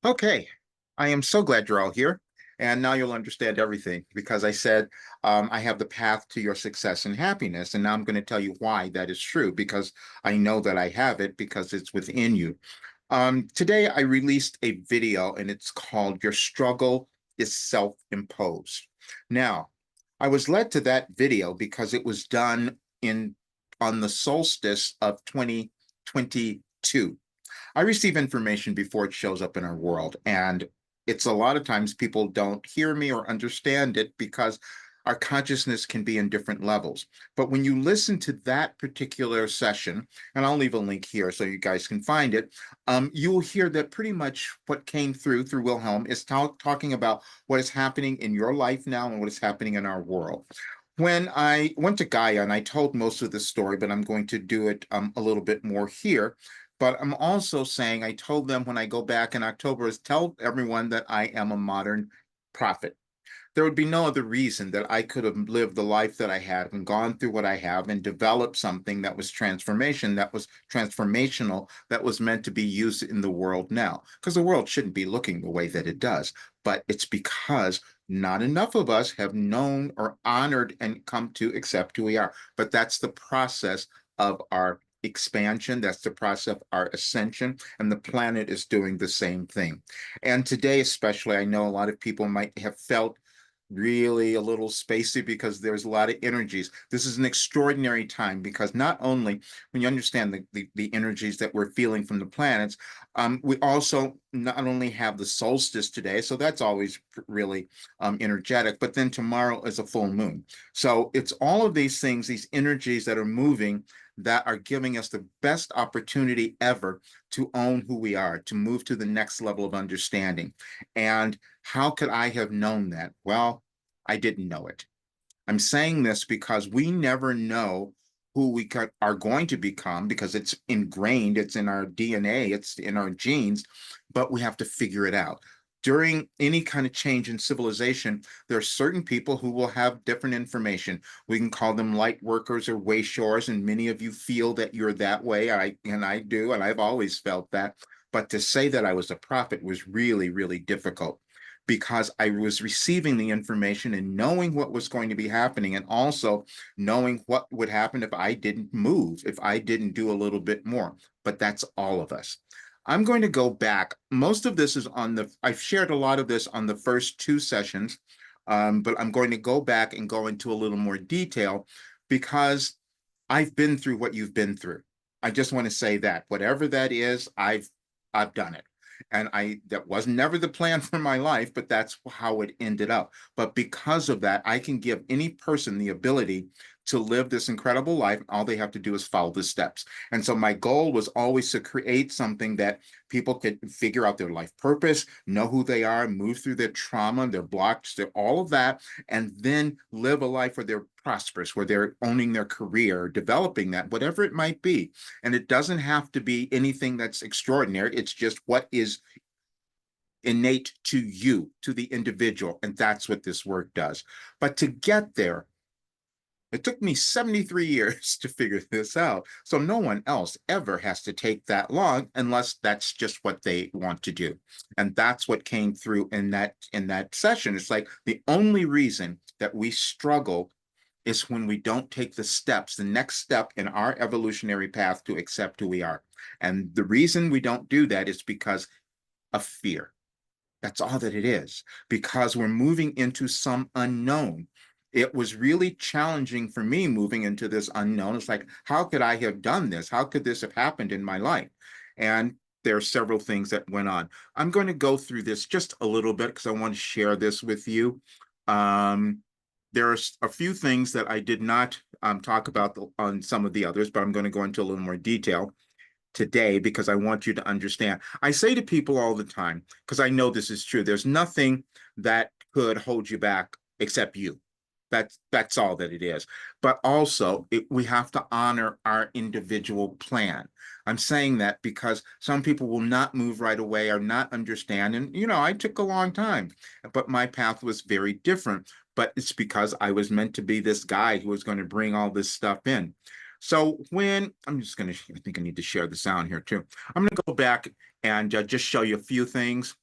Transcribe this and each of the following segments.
Okay, I am so glad you're all here. And now you'll understand everything because I said I have the path to your success and happiness. And now I'm going to tell you why that is true because I know that I have it because it's within you. Today, I released a video and it's called Your Struggle is Self-Imposed. Now, I was led to that video because it was done in on the solstice of 2022. I receive information before it shows up in our world. And it's a lot of times people don't hear me or understand it because our consciousness can be in different levels. But when you listen to that particular session, and I'll leave a link here so you guys can find it, you will hear that pretty much what came through Wilhelm is talking about what is happening in your life now and what is happening in our world. When I went to Gaia, and I told most of the story, but I'm going to do it a little bit more here. But I'm also saying I told them when I go back in October is tell everyone that I am a modern prophet. There would be no other reason that I could have lived the life that I had and gone through what I have and developed something that was that was transformational, that was meant to be used in the world now. Because the world shouldn't be looking the way that it does. But it's because not enough of us have known or honored and come to accept who we are. But that's the process of our expansion. That's the process of our ascension. And the planet is doing the same thing. And today, especially, I know a lot of people might have felt really a little spacey because there's a lot of energies. This is an extraordinary time because not only when you understand the energies that we're feeling from the planets, we also not only have the solstice today, so that's always really energetic, but then tomorrow is a full moon. So it's all of these things, these energies that are moving that are giving us the best opportunity ever to own who we are, to move to the next level of understanding. And how could I have known that? Well, I didn't know it. I'm saying this because we never know who are going to become because it's ingrained, it's in our DNA, it's in our genes, but we have to figure it out. During any kind of change in civilization, there are certain people who will have different information. We can call them light workers or wayshores, and many of you feel that you're that way. I do, and I've always felt that. But to say that I was a prophet was really, really difficult because I was receiving the information and knowing what was going to be happening, and also knowing what would happen if I didn't move, if I didn't do a little bit more. But that's all of us. I'm going to go back. Most of this is I've shared a lot of this on the first two sessions, but I'm going to go back and go into a little more detail because I've been through what you've been through. I just want to say that whatever that is, I've done it. And that was never the plan for my life, but that's how it ended up. But because of that, I can give any person the ability to live this incredible life. All they have to do is follow the steps. And so my goal was always to create something that people could figure out their life purpose, know who they are, move through their trauma, their blocks, all of that, and then live a life where they're prosperous, where they're owning their career, developing that, whatever it might be. And it doesn't have to be anything that's extraordinary. It's just what is innate to you, to the individual. And that's what this work does. But to get there, it took me 73 years to figure this out. So no one else ever has to take that long unless that's just what they want to do. And that's what came through in that session. It's like the only reason that we struggle is when we don't take the steps, the next step in our evolutionary path to accept who we are. And the reason we don't do that is because of fear. That's all that it is, because we're moving into some unknown. It was really challenging for me moving into this unknown. It's like, how could I have done this? How could this have happened in my life? And there are several things that went on. I'm going to go through this just a little bit because I want to share this with you. Um, there's a few things that I did not talk about on some of the others, but I'm going to go into a little more detail today because I want you to understand. I say to people all the time, because I know this is true, there's nothing that could hold you back except you. That's all that it is. But also, we have to honor our individual plan. I'm saying that because some people will not move right away or not understand. And, I took a long time, but my path was very different. But it's because I was meant to be this guy who was going to bring all this stuff in. So I think I need to share the sound here too. I'm going to go back and just show you a few things.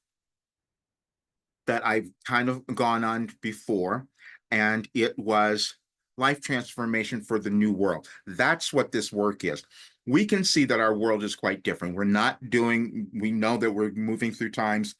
that I've kind of gone on before, and it was life transformation for the new world. That's what this work is. We can see that our world is quite different. We know that we're moving through times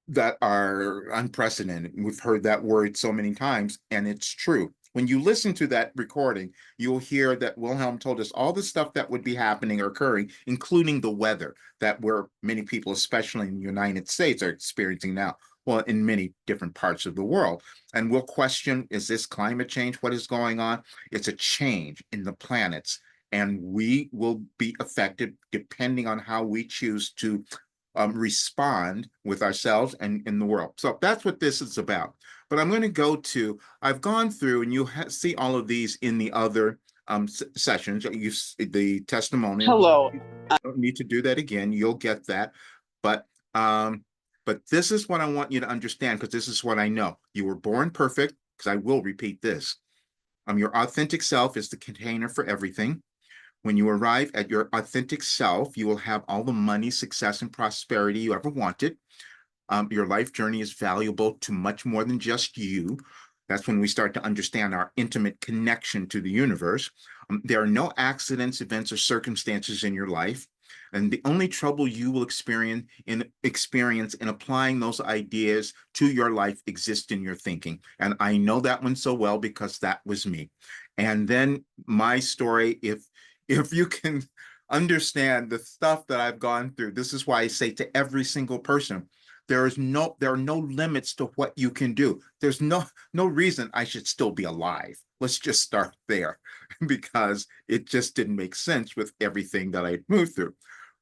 that are unprecedented. We've heard that word so many times, and it's true. When you listen to that recording, you'll hear that Wilhelm told us all the stuff that would be happening or occurring, including the weather that many people, especially in the United States, are experiencing now. Well, in many different parts of the world. And we'll question, is this climate change? What is going on? It's a change in the planets. And we will be affected depending on how we choose to respond with ourselves and in the world. So that's what this is about. But I'm going to I've gone through, and you see all of these in the other sessions. The testimonial. Hello. You don't need to do that again. You'll get that. But um, but this is what I want you to understand, because this is what I know. You were born perfect, because I will repeat this. Your authentic self is the container for everything. When you arrive at your authentic self, you will have all the money, success, and prosperity you ever wanted. Your life journey is valuable to much more than just you. That's when we start to understand our intimate connection to the universe. There are no accidents, events, or circumstances in your life. And the only trouble you will experience in applying those ideas to your life exists in your thinking. And I know that one so well, because that was me. And then my story, if you can understand the stuff that I've gone through, this is why I say to every single person, there are no limits to what you can do. There's no reason I should still be alive. Let's just start there, because it just didn't make sense with everything that I moved through.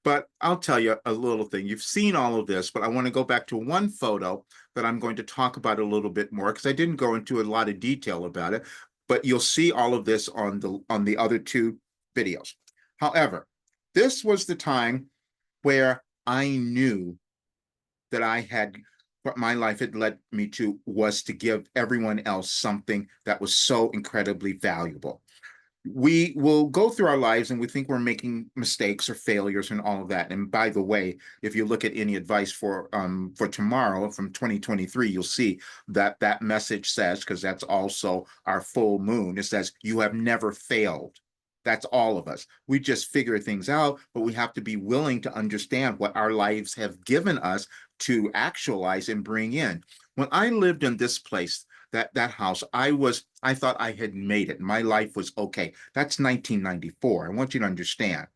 But I'll tell you a little thing. You've seen all of this, but I want to go back to one photo that I'm going to talk about a little bit more, because I didn't go into a lot of detail about it, but you'll see all of this on the other two videos. However, this was the time where I knew that what my life had led me to was to give everyone else something that was so incredibly valuable. We will go through our lives and we think we're making mistakes or failures and all of that. And by the way, if you look at any advice for tomorrow from 2023, you'll see that that message says, because that's also our full moon, it says you have never failed. That's all of us. We just figure things out, but we have to be willing to understand what our lives have given us to actualize and bring in. When I lived in this place, that house, I thought I had made it. My life was okay. That's 1994. I want you to understand.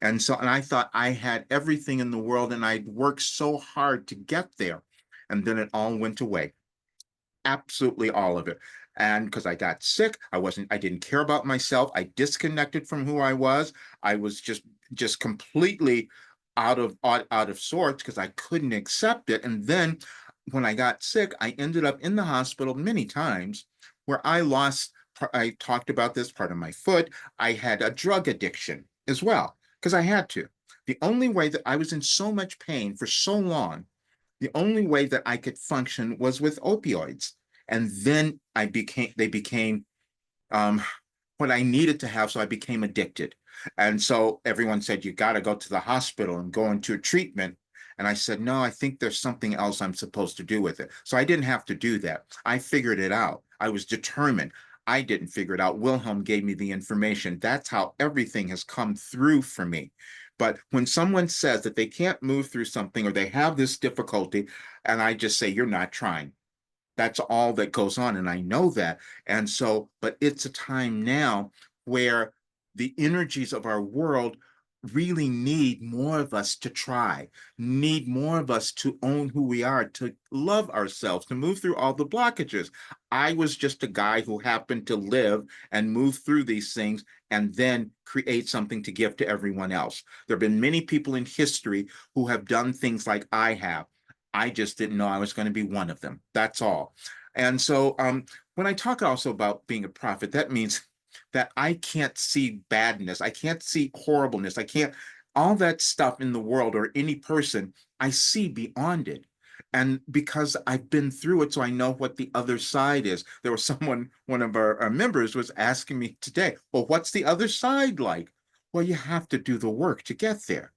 And I thought I had everything in the world, and I'd worked so hard to get there. And then it all went away. Absolutely all of it. And because I got sick, I didn't care about myself. I disconnected from who I was. I was just completely out of sorts, because I couldn't accept it. And then when I got sick, I ended up in the hospital many times, where I talked about this, part of my foot. I had a drug addiction as well, because I had to. The only way that I was in so much pain for so long, the only way that I could function was with opioids. And then they became um, what I needed to have. So I became addicted. And so everyone said, you got to go to the hospital and go into a treatment. And I said, no, I think there's something else I'm supposed to do with it. So I didn't have to do that. I figured it out. I was determined. I didn't figure it out. Wilhelm gave me the information. That's how everything has come through for me. But when someone says that they can't move through something, or they have this difficulty, and I just say, you're not trying. That's all that goes on. And I know that. And so, but it's a time now where the energies of our world really need more of us to try, need more of us to own who we are, to love ourselves, to move through all the blockages. I was just a guy who happened to live and move through these things, and then create something to give to everyone else. There have been many people in history who have done things like I have. I just didn't know I was going to be one of them. That's all. And so when I talk also about being a prophet, that means that I can't see badness. I can't see horribleness. I can't, all that stuff in the world or any person, I see beyond it. And because I've been through it, so I know what the other side is. There was one of our members was asking me today, well, what's the other side like? Well, you have to do the work to get there.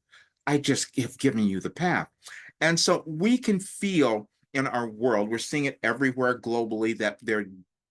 I just have given you the path. And so we can feel in our world. We're seeing it everywhere globally that there are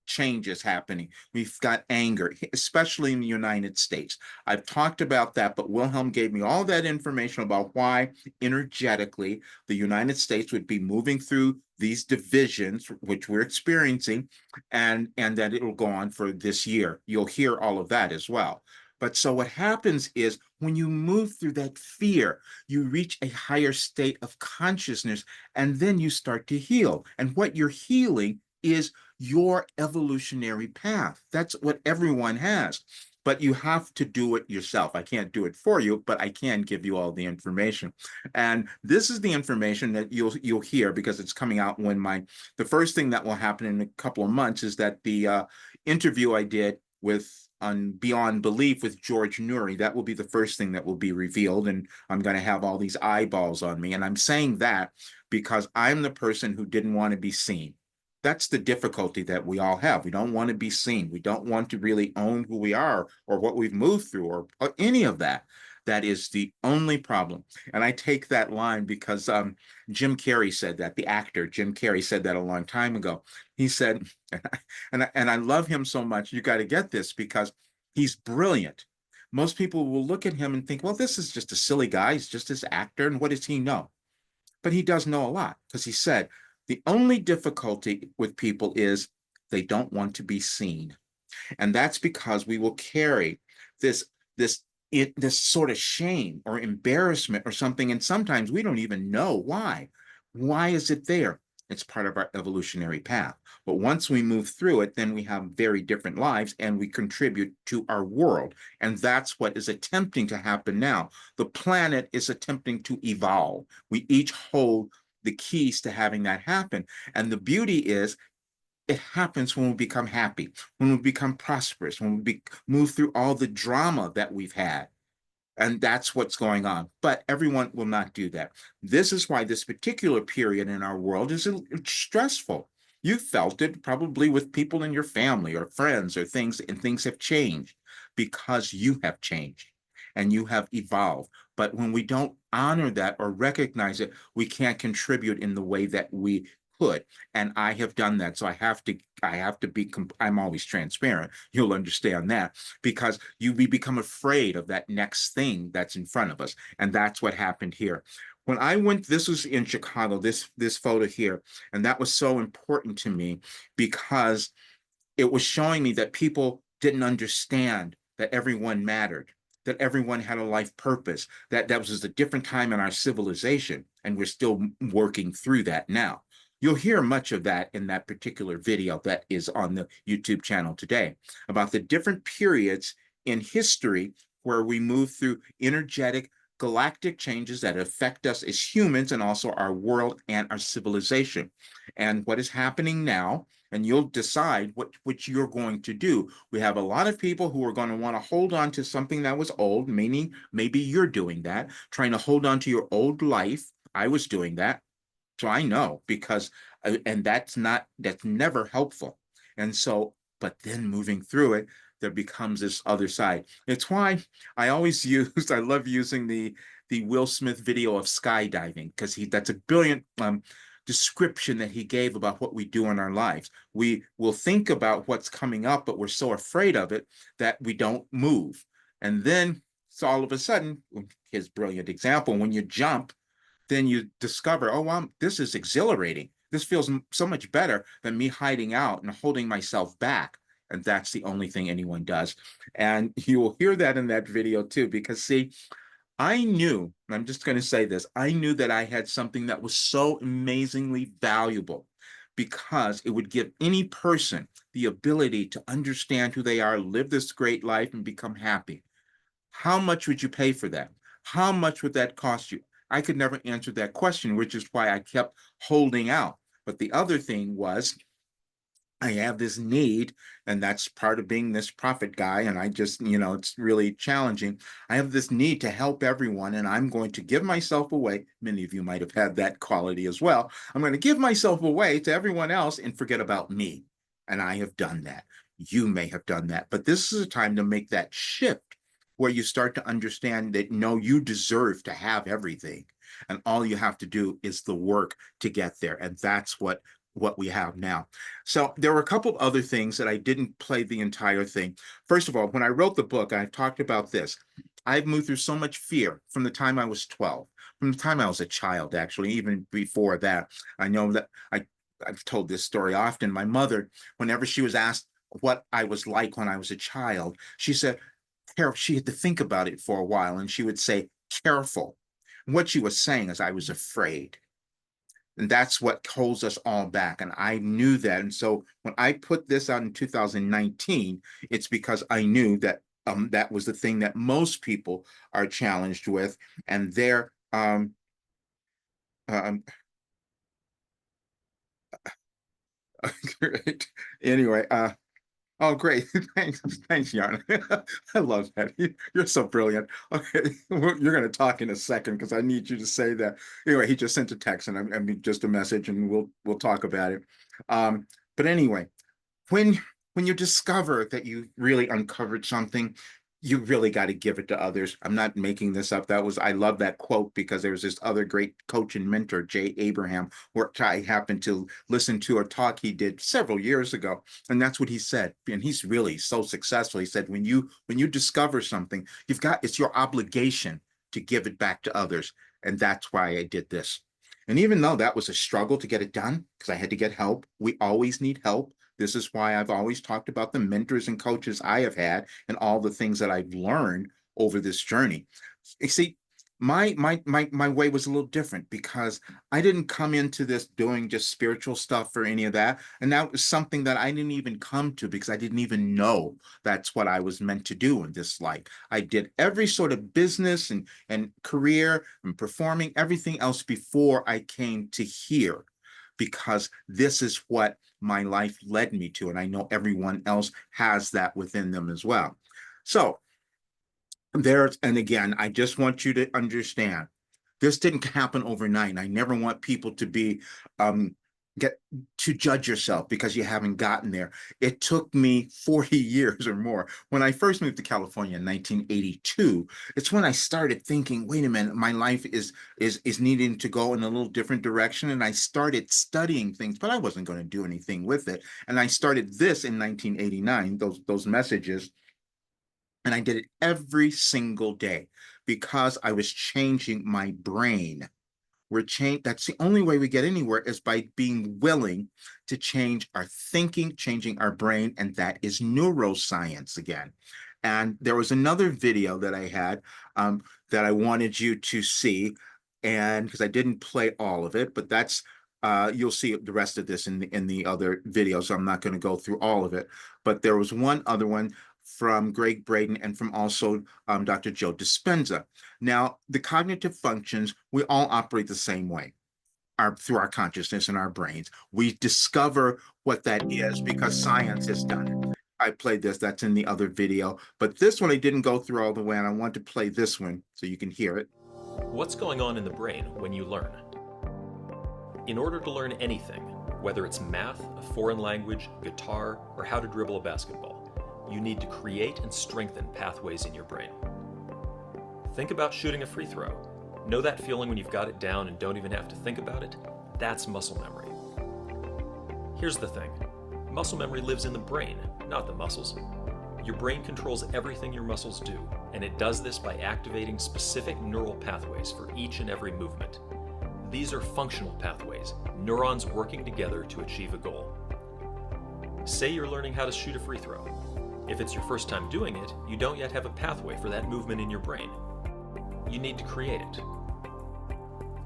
changes happening. We've got anger, especially in the United States. I've talked about that, but Wilhelm gave me all that information about why energetically the United States would be moving through these divisions, which we're experiencing, and that it'll go on for this year. You'll hear all of that as well. But so what happens is when you move through that fear, you reach a higher state of consciousness, and then you start to heal. And what you're healing is your evolutionary path. That's what everyone has. But you have to do it yourself. I can't do it for you, but I can give you all the information. And this is the information that you'll hear because it's coming out when the first thing that will happen in a couple of months is that the interview I did with on Beyond Belief with George Nuri, that will be the first thing that will be revealed. And I'm going to have all these eyeballs on me. And I'm saying that because I'm the person who didn't want to be seen. That's the difficulty that we all have. We don't want to be seen. We don't want to really own who we are or what we've moved through or any of that. That is the only problem. And I take that line because Jim Carrey said that, the actor Jim Carrey said that a long time ago. He said, and I love him so much, you got to get this because he's brilliant. Most people will look at him and think, well, this is just a silly guy. He's just this actor. And what does he know? But he does know a lot because he said, the only difficulty with people is they don't want to be seen. And that's because we will carry this this this sort of shame or embarrassment or something, and sometimes we don't even know why. Why is it there? It's part of our evolutionary path. But once we move through it, then we have very different lives and we contribute to our world. And that's what is attempting to happen now. The planet is attempting to evolve. We each hold the keys to having that happen. And the beauty is it happens when we become happy, when we become prosperous, when we move through all the drama that we've had. And that's what's going on. But everyone will not do that. This is why this particular period in our world is stressful. You felt it probably with people in your family or friends or things, and things have changed because you have changed and you have evolved. But when we don't honor that or recognize it, we can't contribute in the way that we could. And I have done that. So I'm always transparent. You'll understand that because we become afraid of that next thing that's in front of us. And that's what happened here. When I went, this was in Chicago, this photo here, and that was so important to me because it was showing me that people didn't understand that everyone mattered, that everyone had a life purpose, that was a different time in our civilization, and we're still working through that now. You'll hear much of that in that particular video that is on the YouTube channel today about the different periods in history where we move through energetic galactic changes that affect us as humans and also our world and our civilization. And what is happening now, and you'll decide what you're going to do. We have a lot of people who are going to want to hold on to something that was old, meaning maybe you're doing that, trying to hold on to your old life. I was doing that. So I know because, and that's never helpful. And so, but then moving through it, there becomes this other side. It's why I always I love using the Will Smith video of skydiving because that's a brilliant description that he gave about what we do in our lives. We will think about what's coming up, but we're so afraid of it that we don't move. And then so all of a sudden, his brilliant example, when you jump, then you discover, oh, wow, this is exhilarating. This feels so much better than me hiding out and holding myself back. And that's the only thing anyone does. And you will hear that in that video too, because see, I knew, I'm just going to say this, I knew that I had something that was so amazingly valuable because it would give any person the ability to understand who they are, live this great life, and become happy. How much would you pay for that? How much would that cost you? I could never answer that question, which is why I kept holding out. But the other thing was, I have this need, and that's part of being this prophet guy. And I just, it's really challenging. I have this need to help everyone, and I'm going to give myself away. Many of you might have had that quality as well. I'm going to give myself away to everyone else and forget about me. And I have done that. You may have done that. But this is a time to make that shift where you start to understand that no, you deserve to have everything. and all you have to do is the work to get there. And that's what we have now. So there were a couple of other things that I didn't play the entire thing. First of all, when I wrote the book, I talked about this. I've moved through so much fear from the time I was 12, from the time I was a child, actually, even before that. I know that I've told this story often. My mother, whenever she was asked what I was like when I was a child, she said, she had to think about it for a while, and she would say, careful. And what she was saying is I was afraid. And that's what holds us all back. And I knew that. And so when I put this out in 2019, it's because I knew that that was the thing that most people are challenged with. And they're um, great. Anyway, oh, great. Thanks, Jan. I love that. You're so brilliant. Okay, you're going to talk in a second because I need you to say that. Anyway, he just sent a text, and I mean just a message, and we'll talk about it. But anyway, when when you discover that you really uncovered something, you really got to give it to others. I'm not making this up. I love that quote because there was this other great coach and mentor, Jay Abraham, where I happened to listen to a talk he did several years ago. And that's what he said. And he's really so successful. He said, when you discover something, it's your obligation to give it back to others. And that's why I did this. And even though that was a struggle to get it done, because I had to get help, we always need help. This is why I've always talked about the mentors and coaches I have had and all the things that I've learned over this journey. You see, my way was a little different because I didn't come into this doing just spiritual stuff or any of that. And that was something that I didn't even come to because I didn't even know that's what I was meant to do in this life. I did every sort of business and career and performing everything else before I came to here, because this is what my life led me to. And I know everyone else has that within them as well. So and again, I just want you to understand, this didn't happen overnight. I never want people to be get to judge yourself because you haven't gotten there. It took me 40 years or more. When I first moved to California in 1982, it's when I started thinking, wait a minute, my life is needing to go in a little different direction. And I started studying things, but I wasn't going to do anything with it. And I started this in 1989, those messages. And I did it every single day because I was changing my brain. That's the only way we get anywhere, is by being willing to change our thinking, changing our brain. And that is neuroscience again. And there was another video that I had that I wanted you to see. And because I didn't play all of it, but you'll see the rest of this in the other video. So I'm not going to go through all of it. But there was one other one from Greg Braden and from also Dr. Joe Dispenza. Now, the cognitive functions, we all operate the same way, through our consciousness and our brains. We discover what that is because science has done it. I played this, that's in the other video, but this one I didn't go through all the way, and I want to play this one so you can hear it. What's going on in the brain when you learn? In order to learn anything, whether it's math, a foreign language, guitar, or how to dribble a basketball, you need to create and strengthen pathways in your brain. Think about shooting a free throw. Know that feeling when you've got it down and don't even have to think about it? That's muscle memory. Here's the thing. Muscle memory lives in the brain, not the muscles. Your brain controls everything your muscles do, and it does this by activating specific neural pathways for each and every movement. These are functional pathways, neurons working together to achieve a goal. Say you're learning how to shoot a free throw. If it's your first time doing it, you don't yet have a pathway for that movement in your brain. You need to create it.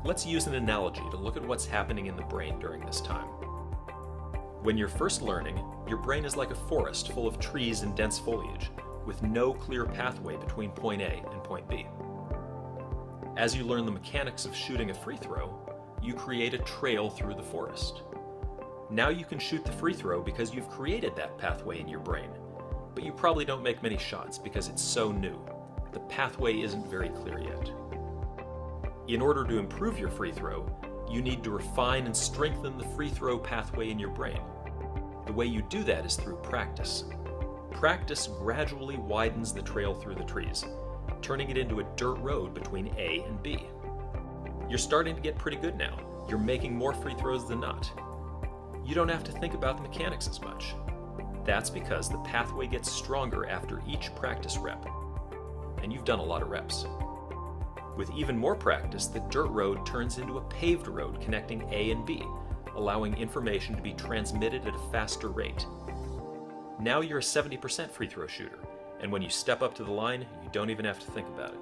Let's use an analogy to look at what's happening in the brain during this time. When you're first learning, your brain is like a forest full of trees and dense foliage, with no clear pathway between point A and point B. As you learn the mechanics of shooting a free throw, you create a trail through the forest. Now you can shoot the free throw because you've created that pathway in your brain. But you probably don't make many shots because it's so new. The pathway isn't very clear yet. In order to improve your free throw, you need to refine and strengthen the free throw pathway in your brain. The way you do that is through practice. Practice gradually widens the trail through the trees, turning it into a dirt road between A and B. You're starting to get pretty good now. You're making more free throws than not. You don't have to think about the mechanics as much. That's because the pathway gets stronger after each practice rep, and you've done a lot of reps. With even more practice, the dirt road turns into a paved road connecting A and B, allowing information to be transmitted at a faster rate. Now you're a 70% free throw shooter, and when you step up to the line, you don't even have to think about it.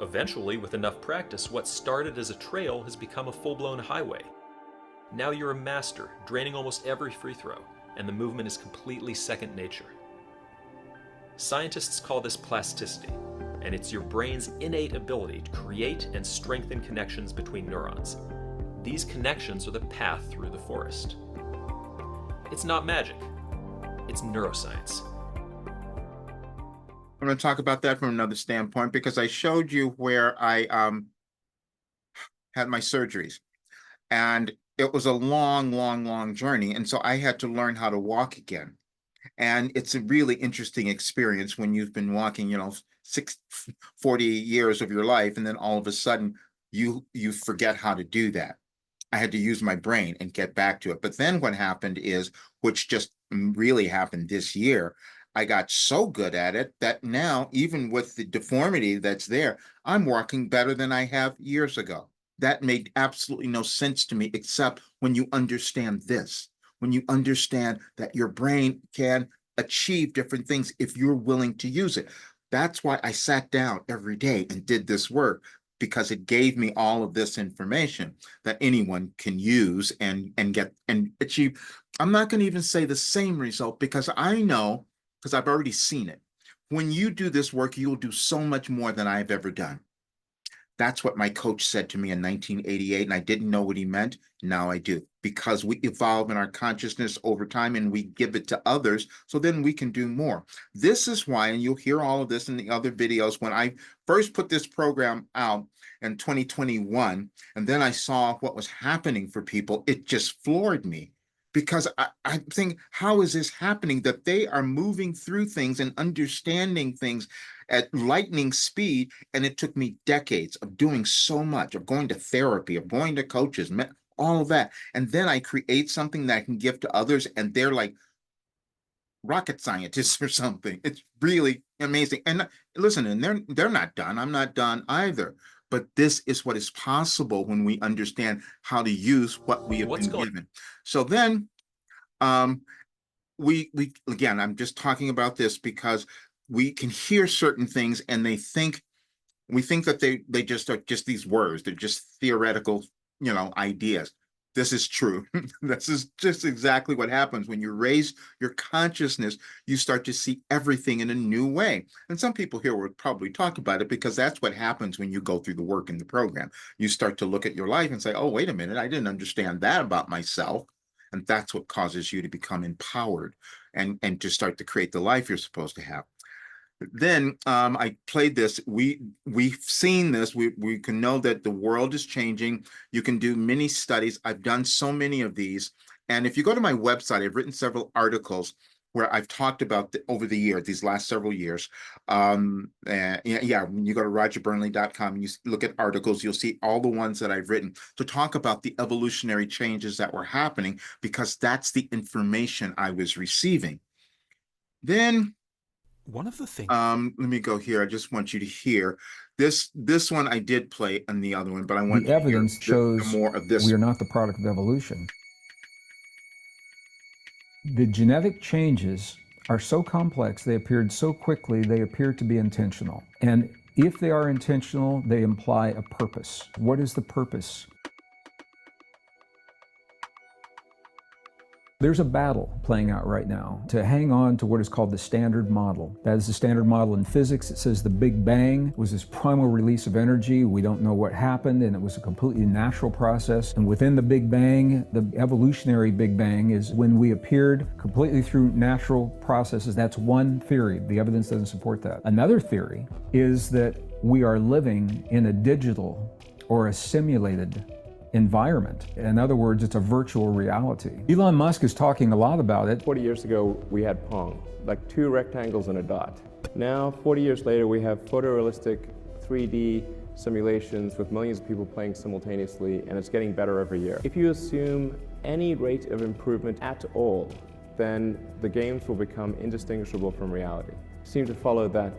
Eventually, with enough practice, what started as a trail has become a full-blown highway. Now you're a master, draining almost every free throw, and the movement is completely second nature. Scientists call this plasticity, and it's your brain's innate ability to create and strengthen connections between neurons. These connections are the path through the forest. It's not magic, it's neuroscience. I'm going to talk about that from another standpoint because I showed you where I had my surgeries, and it was a long journey. And so I had to learn how to walk again. And it's a really interesting experience when you've been walking, 40 years of your life, and then all of a sudden you forget how to do that. I had to use my brain and get back to it. But then what happened is, which just really happened this year, I got so good at it that now, even with the deformity that's there, I'm walking better than I have years ago. That made absolutely no sense to me, except when you understand this, when you understand that your brain can achieve different things if you're willing to use it. That's why I sat down every day and did this work, because it gave me all of this information that anyone can use and get and achieve. I'm not going to even say the same result, because I know, because I've already seen it. When you do this work, you'll do so much more than I've ever done. That's what my coach said to me in 1988, and I didn't know what he meant. Now I do, because we evolve in our consciousness over time and we give it to others, so then we can do more. This is why, and you'll hear all of this in the other videos, when I first put this program out in 2021, and then I saw what was happening for people, it just floored me. Because I think, how is this happening, that they are moving through things and understanding things at lightning speed? And it took me decades of doing so much, of going to therapy, of going to coaches, all of that. And then I create something that I can give to others, and they're like rocket scientists or something. It's really amazing. And listen, and they're not done. I'm not done either. But this is what is possible when we understand how to use what we have been given. So then we again, I'm just talking about this because we can hear certain things and we think that they just are just these words. They're just theoretical, ideas. This is true. This is just exactly what happens when you raise your consciousness. You start to see everything in a new way. And some people here will probably talk about it, because that's what happens when you go through the work in the program. You start to look at your life and say, oh, wait a minute, I didn't understand that about myself. And that's what causes you to become empowered and to start to create the life you're supposed to have. Then I played this. We've seen this. We can know that the world is changing. You can do many studies. I've done so many of these. And if you go to my website, I've written several articles where I've talked about over the year, these last several years. When you go to rogerburnley.com and you look at articles, you'll see all the ones that I've written to talk about the evolutionary changes that were happening, because that's the information I was receiving. Then one of the things, let me go here. I just want you to hear this one. I did play on the other one, but I want the evidence shows more of this. We are not the product of evolution. The genetic changes are so complex, they appeared so quickly, they appear to be intentional. And if they are intentional, they imply a purpose. What is the purpose? There's a battle playing out right now to hang on to what is called the standard model. That is the standard model in physics. It says the Big Bang was this primal release of energy. We don't know what happened, and it was a completely natural process. And within the Big Bang, the evolutionary Big Bang is when we appeared completely through natural processes. That's one theory. The evidence doesn't support that. Another theory is that we are living in a digital or a simulated environment. In other words, it's a virtual reality. Elon Musk is talking a lot about it. 40 years ago, we had Pong, like two rectangles and a dot. Now, 40 years later, we have photorealistic 3D simulations with millions of people playing simultaneously, and it's getting better every year. If you assume any rate of improvement at all, then the games will become indistinguishable from reality. Seem to follow that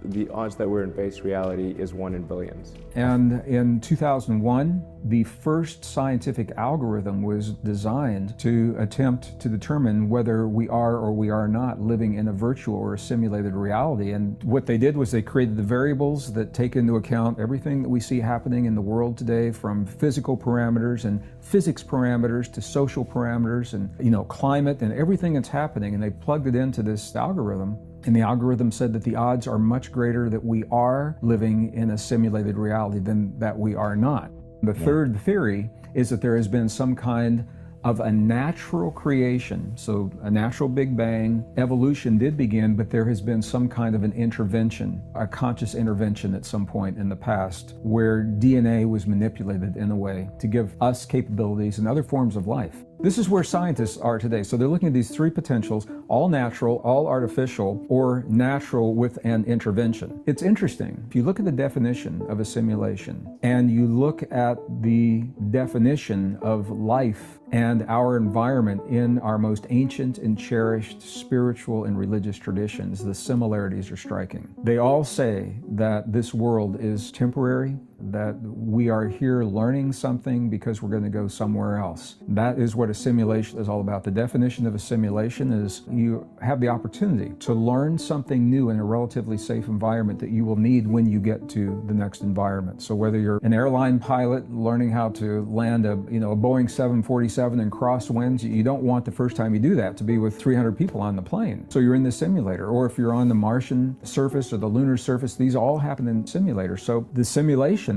the odds that we're in base reality is 1 in billions. And in 2001, the first scientific algorithm was designed to attempt to determine whether we are or we are not living in a virtual or a simulated reality. And what they did was they created the variables that take into account everything that we see happening in the world today, from physical parameters and physics parameters to social parameters and, climate and everything that's happening. And they plugged it into this algorithm. And the algorithm said that the odds are much greater that we are living in a simulated reality than that we are not. The third theory is that there has been some kind of a natural creation, so a natural Big Bang. Evolution did begin, but there has been some kind of an intervention, a conscious intervention at some point in the past, where DNA was manipulated in a way to give us capabilities and other forms of life. This is where scientists are today. So they're looking at these three potentials, all natural, all artificial, or natural with an intervention. It's interesting. If you look at the definition of a simulation and you look at the definition of life and our environment in our most ancient and cherished spiritual and religious traditions, the similarities are striking. They all say that this world is temporary, that we are here learning something because we're going to go somewhere else. That is what a simulation is all about. The definition of a simulation is you have the opportunity to learn something new in a relatively safe environment that you will need when you get to the next environment. So whether you're an airline pilot learning how to land a Boeing 747 in crosswinds, you don't want the first time you do that to be with 300 people on the plane. So you're in the simulator. Or if you're on the Martian surface or the lunar surface, these all happen in simulators. So the simulation,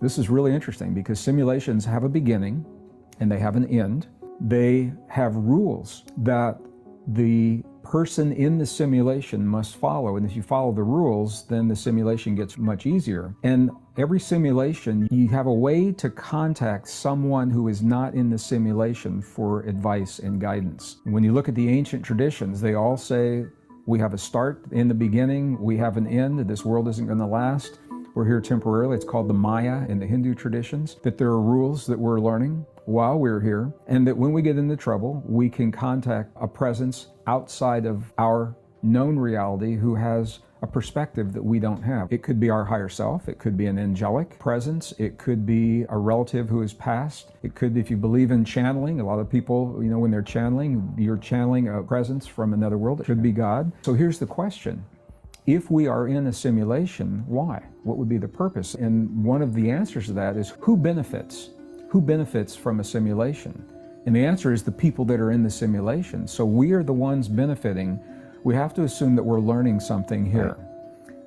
this is really interesting because simulations have a beginning and they have an end. They have rules that the person in the simulation must follow. And if you follow the rules, then the simulation gets much easier. And every simulation, you have a way to contact someone who is not in the simulation for advice and guidance. And when you look at the ancient traditions, they all say, we have a start in the beginning, we have an end, this world isn't going to last. We're here temporarily. It's called the Maya in the Hindu traditions, that there are rules that we're learning while we're here, and that when we get into trouble, we can contact a presence outside of our known reality who has a perspective that we don't have. It could be our higher self. It could be an angelic presence. It could be a relative who has passed. It could, if you believe in channeling, a lot of people, when they're channeling, you're channeling a presence from another world. It could be God. So here's the question. If we are in a simulation, why? What would be the purpose? And one of the answers to that is who benefits? Who benefits from a simulation? And the answer is the people that are in the simulation. So we are the ones benefiting. We have to assume that we're learning something here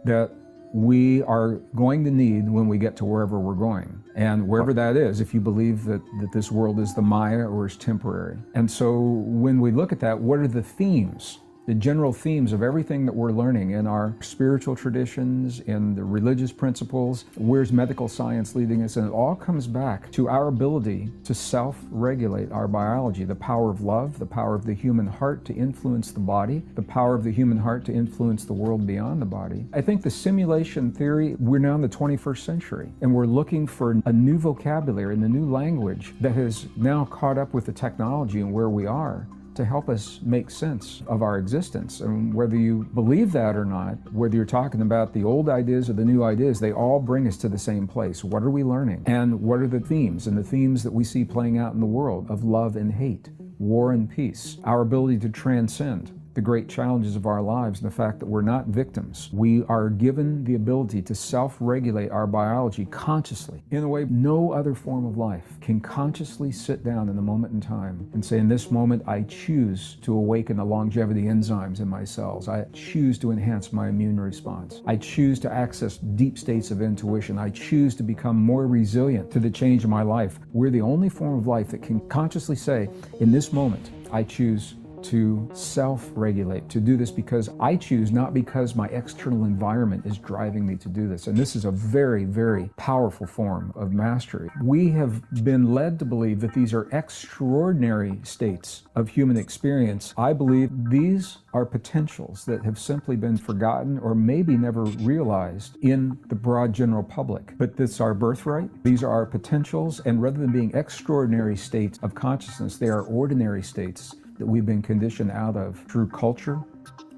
that we are going to need when we get to wherever we're going. And wherever that is, if you believe that this world is the Maya or is temporary. And so when we look at that, what are the themes? The general themes of everything that we're learning in our spiritual traditions, in the religious principles, where's medical science leading us? And it all comes back to our ability to self-regulate our biology, the power of love, the power of the human heart to influence the body, the power of the human heart to influence the world beyond the body. I think the simulation theory, we're now in the 21st century, and we're looking for a new vocabulary and a new language that has now caught up with the technology and where we are, to help us make sense of our existence. And whether you believe that or not, whether you're talking about the old ideas or the new ideas, they all bring us to the same place. What are we learning? And what are the themes? And the themes that we see playing out in the world of love and hate, war and peace, our ability to transcend the great challenges of our lives and the fact that we're not victims. We are given the ability to self-regulate our biology consciously in a way no other form of life can consciously sit down in a moment in time and say, in this moment, I choose to awaken the longevity enzymes in my cells. I choose to enhance my immune response. I choose to access deep states of intuition. I choose to become more resilient to the change in my life. We're the only form of life that can consciously say, in this moment, I choose to self-regulate, to do this because I choose, not because my external environment is driving me to do this. And this is a very, very powerful form of mastery. We have been led to believe that these are extraordinary states of human experience. I believe these are potentials that have simply been forgotten or maybe never realized in the broad general public. But this is our birthright. These are our potentials, and rather than being extraordinary states of consciousness, they are ordinary states that we've been conditioned out of through culture,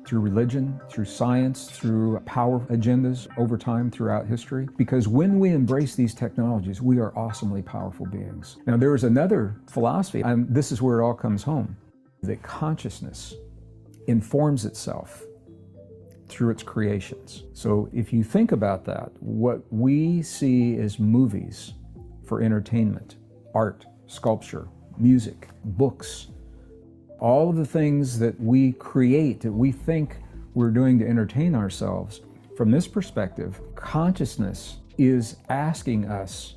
through religion, through science, through power agendas over time throughout history. Because when we embrace these technologies, we are awesomely powerful beings. Now, there is another philosophy, and this is where it all comes home, that consciousness informs itself through its creations. So if you think about that, what we see as movies for entertainment, art, sculpture, music, books, all of the things that we create, that we think we're doing to entertain ourselves, from this perspective, consciousness is asking us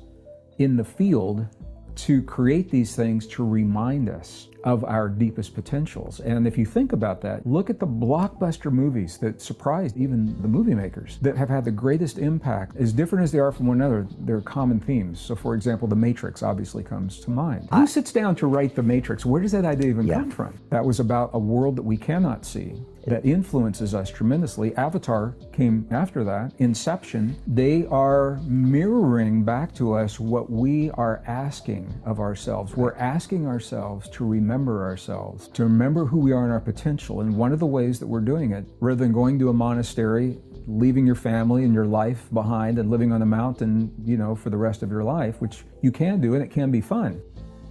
in the field to create these things to remind us of our deepest potentials. And if you think about that, look at the blockbuster movies that surprised even the movie makers, that have had the greatest impact. As different as they are from one another, they're common themes. So for example, The Matrix obviously comes to mind. Who sits down to write The Matrix? Where does that idea even come from? That was about a world that we cannot see, that influences us tremendously. Avatar came after that. Inception. They are mirroring back to us what we are asking of ourselves. We're asking ourselves to remember ourselves, to remember who we are and our potential. And one of the ways that we're doing it, rather than going to a monastery, leaving your family and your life behind and living on a mountain, for the rest of your life, which you can do and it can be fun,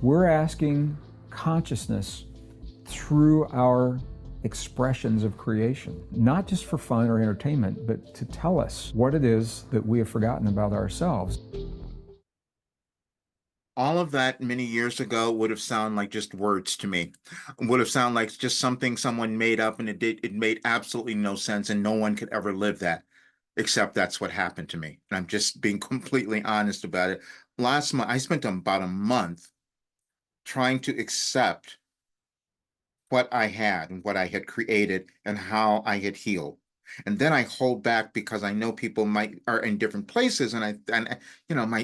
we're asking consciousness through our expressions of creation, not just for fun or entertainment, but to tell us what it is that we have forgotten about ourselves. All of that many years ago would have sounded like just words to me. Would have sounded like just something someone made up, and it made absolutely no sense, and no one could ever live that, except that's what happened to me. And I'm just being completely honest about it. Last month, I spent about a month trying to accept what I had and what I had created and how I had healed. And then I hold back because I know people are in different places, and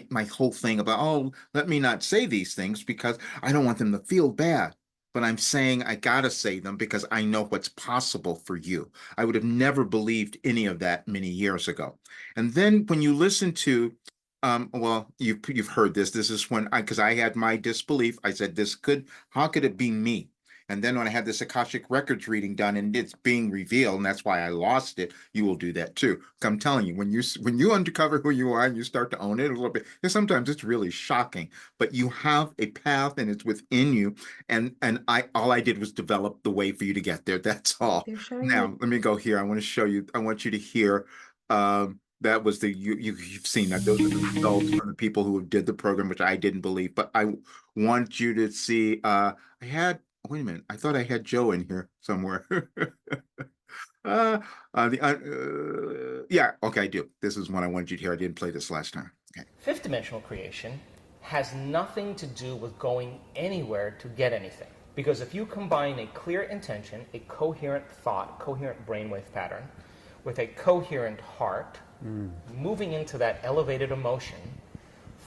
my whole thing about, oh, let me not say these things because I don't want them to feel bad. But I'm saying I gotta say them because I know what's possible for you. I would have never believed any of that many years ago. And then when you listen to well, you've heard this. This is when because I had my disbelief. I said, how could it be me? And then when I had this Akashic Records reading done and it's being revealed, and that's why I lost it, you will do that too. I'm telling you, when you uncover who you are and you start to own it a little bit, sometimes it's really shocking. But you have a path and it's within you. And all I did was develop the way for you to get there. That's all. Now, let me go here. I want to show you, I want you to hear that was you've seen that. Those are the results from the people who did the program, which I didn't believe. But I want you to see, wait a minute. I thought I had Joe in here somewhere. Yeah, okay, I do. This is one I wanted you to hear. I didn't play this last time. Okay. Fifth dimensional creation has nothing to do with going anywhere to get anything. Because if you combine a clear intention, a coherent thought, coherent brainwave pattern, with a coherent heart, moving into that elevated emotion,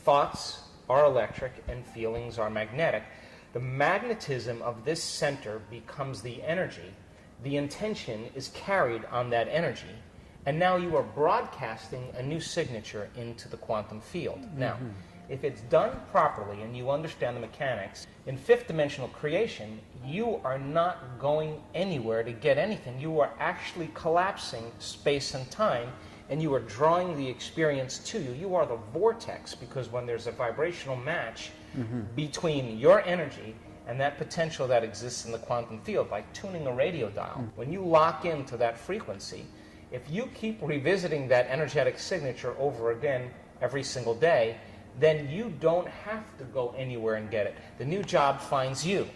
thoughts are electric and feelings are magnetic. The magnetism of this center becomes the energy. The intention is carried on that energy. And now you are broadcasting a new signature into the quantum field. Now, if it's done properly and you understand the mechanics, in fifth dimensional creation, you are not going anywhere to get anything. You are actually collapsing space and time, and you are drawing the experience to you. You are the vortex, because when there's a vibrational match between your energy and that potential that exists in the quantum field, like tuning a radio dial, when you lock into that frequency, if you keep revisiting that energetic signature over again every single day, then you don't have to go anywhere and get it. The new job finds you.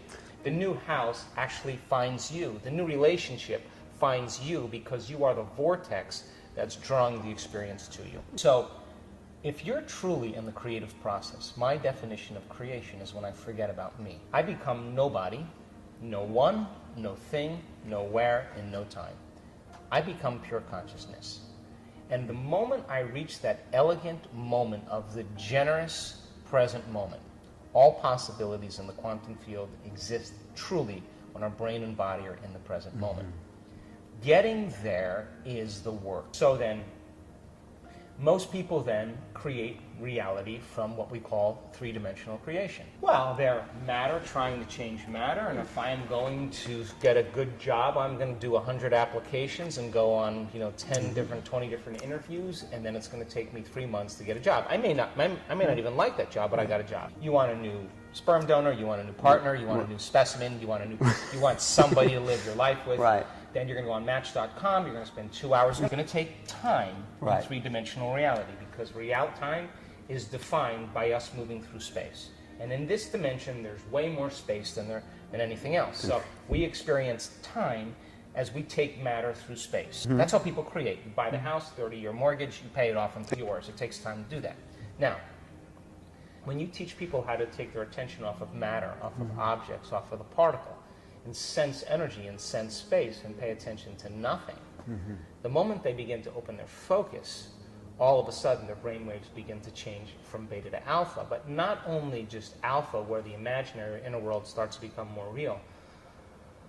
The new house actually finds you. The new relationship finds you, because you are the vortex that's drawing the experience to you. So if you're truly in the creative process, my definition of creation is when I forget about me. I become nobody, No one, no thing, no where, and no time. I become pure consciousness. And the moment I reach that elegant moment of the generous present moment, all possibilities in the quantum field exist truly when our brain and body are in the present moment. Getting there is the work. So then, most people then create reality from what we call three-dimensional creation. Well, they're matter trying to change matter, and if I'm going to get a good job, I'm going to do 100 applications and go on, 10 different, 20 different interviews, and then it's going to take me 3 months to get a job. I may not even like that job, but I got a job. You want a new sperm donor, you want a new partner, you want a new specimen, you want somebody to live your life with. Right. Then you're going to go on Match.com, you're going to spend 2 hours. It's going to take time Right. in three-dimensional reality, because time is defined by us moving through space. And in this dimension, there's way more space than anything else. So we experience time as we take matter through space. That's how people create. You buy the house, 30-year mortgage, you pay it off in 3 years. It takes time to do that. Now, when you teach people how to take their attention off of matter, off of objects, off of the particle, and sense energy and sense space and pay attention to nothing, the moment they begin to open their focus, all of a sudden their brainwaves begin to change from beta to alpha. But not only just alpha, where the imaginary inner world starts to become more real,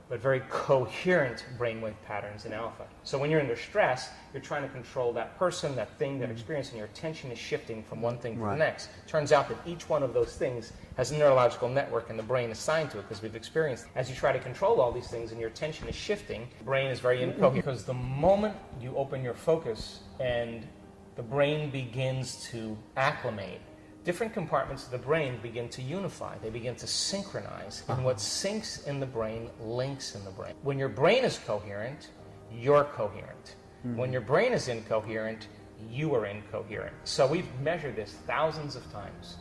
but very coherent brainwave patterns in alpha. So when you're under stress, you're trying to control that person, that thing, that experience, and your attention is shifting from one thing to the next. Turns out that each one of those things has a neurological network in the brain assigned to it, because we've experienced it. As you try to control all these things and your attention is shifting, the brain is very incoherent. Because the moment you open your focus and the brain begins to acclimate, different compartments of the brain begin to unify. They begin to synchronize. And what syncs in the brain links in the brain. When your brain is coherent, you're coherent. When your brain is incoherent, you are incoherent. So we've measured this thousands of times.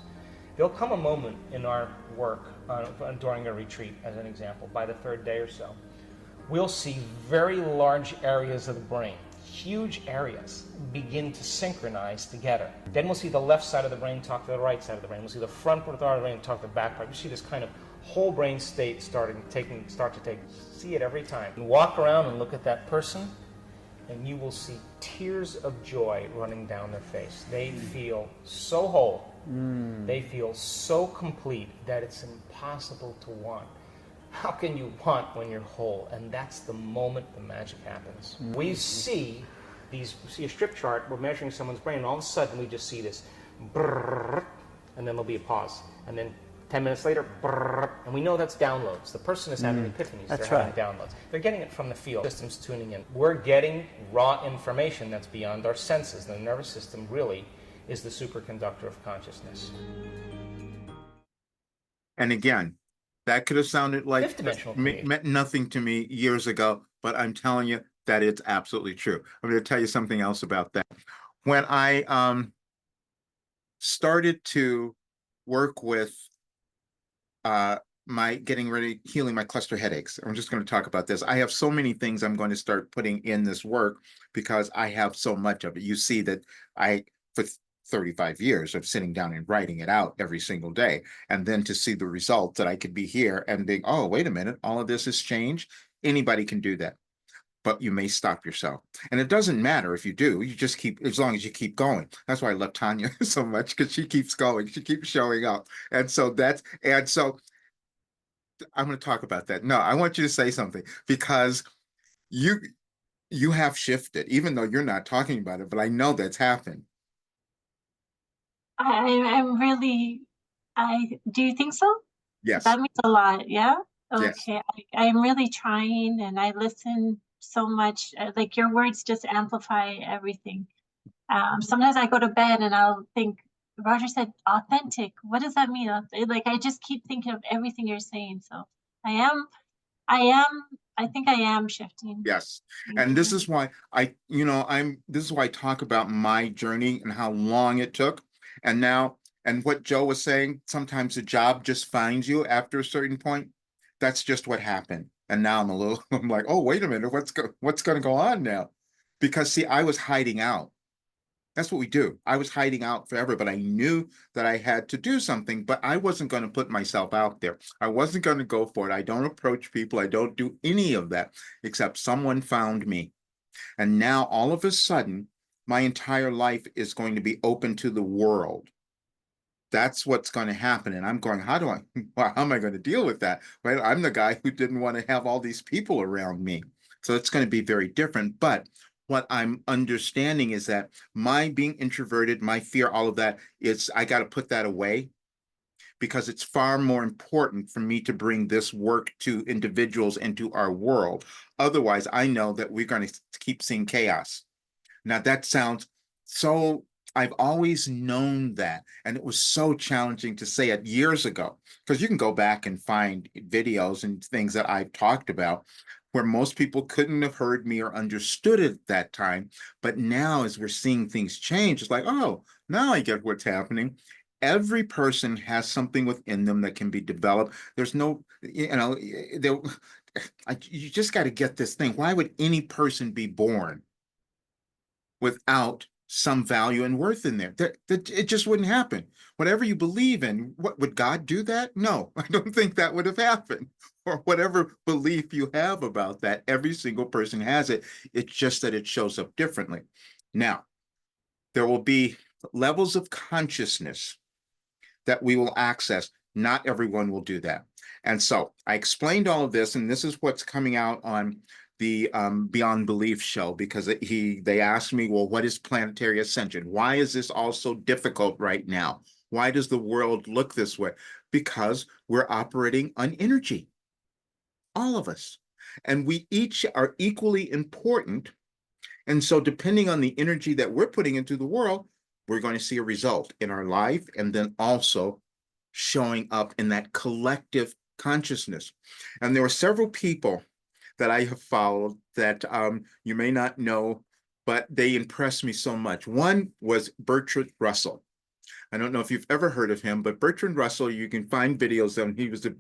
There'll come a moment in our work during a retreat, as an example, by the third day or so, we'll see very large areas of the brain, huge areas, begin to synchronize together. Then we'll see the left side of the brain talk to the right side of the brain. We'll see the front part of the brain talk to the back part. You see this kind of whole brain state start to take. See it every time. And walk around and look at that person, and you will see tears of joy running down their face. They feel so whole. They feel so complete that it's impossible to want. How can you want when you're whole? And that's the moment the magic happens. We see a strip chart, we're measuring someone's brain, and all of a sudden we just see this brrrr, and then there'll be a pause. And then 10 minutes later, brrrr, and we know that's downloads. The person is having epiphanies. They're having downloads. They're getting it from the field. Systems tuning in. We're getting raw information that's beyond our senses. The nervous system really is the superconductor of consciousness. And again, that could have sounded like Fifth-dimensional creation. meant nothing to me years ago, but I'm telling you that it's absolutely true. I'm going to tell you something else about that. When I started to work with healing my cluster headaches, I'm just going to talk about this. I have so many things I'm going to start putting in this work because I have so much of it. You see that for 35 years of sitting down and writing it out every single day, and then to see the result that I could be here and think, oh, wait a minute, all of this has changed. Anybody can do that, but you may stop yourself. And it doesn't matter if you do, you just keep, as long as you keep going. That's why I love Tanya so much, because she keeps going, she keeps showing up. And so I'm going to talk about that. No, I want you to say something, because you have shifted, even though you're not talking about it, but I know that's happened. I'm really, do you think so? Yes. That means a lot, yeah? Yes. Okay, I'm really trying, and I listen so much, like your words just amplify everything. Sometimes I go to bed and I'll think, Roger said authentic. What does that mean? Like, I just keep thinking of everything you're saying. So I think I am shifting. Yes. And this is why this is why I talk about my journey and how long it took. And what Joe was saying, sometimes the job just finds you after a certain point. That's just what happened. And now I'm like, oh, wait a minute, what's going to go on now? Because see, I was hiding out. That's what we do. I was hiding out forever, but I knew that I had to do something, but I wasn't going to put myself out there. I wasn't going to go for it. I don't approach people. I don't do any of that, except someone found me. And now all of a sudden, my entire life is going to be open to the world. That's what's going to happen. And I'm going, how am I going to deal with that? Right? I'm the guy who didn't want to have all these people around me. So it's going to be very different. But what I'm understanding is that my being introverted, my fear, all of that, I got to put that away, because it's far more important for me to bring this work to individuals and to our world. Otherwise, I know that we're going to keep seeing chaos. Now, that sounds so, I've always known that. And it was so challenging to say it years ago, because you can go back and find videos and things that I've talked about where most people couldn't have heard me or understood it at that time. But now, as we're seeing things change, it's like, oh, now I get what's happening. Every person has something within them that can be developed. There's no, you just got to get this thing. Why would any person be born without some value and worth in there? It just wouldn't happen. Whatever you believe in, what would God do that? No, I don't think that would have happened. Or whatever belief you have about that, every single person has it. It's just that it shows up differently. Now, there will be levels of consciousness that we will access. Not everyone will do that. And so I explained all of this, and this is what's coming out on the Beyond Belief show, because they asked me, well, what is planetary ascension? Why is this all so difficult right now? Why does the world look this way? Because we're operating on energy, all of us. And we each are equally important. And so depending on the energy that we're putting into the world, we're going to see a result in our life, and then also showing up in that collective consciousness. And there were several people that I have followed that you may not know, but they impressed me so much. One was Bertrand Russell. I don't know if you've ever heard of him, but Bertrand Russell, you can find videos of him. He was a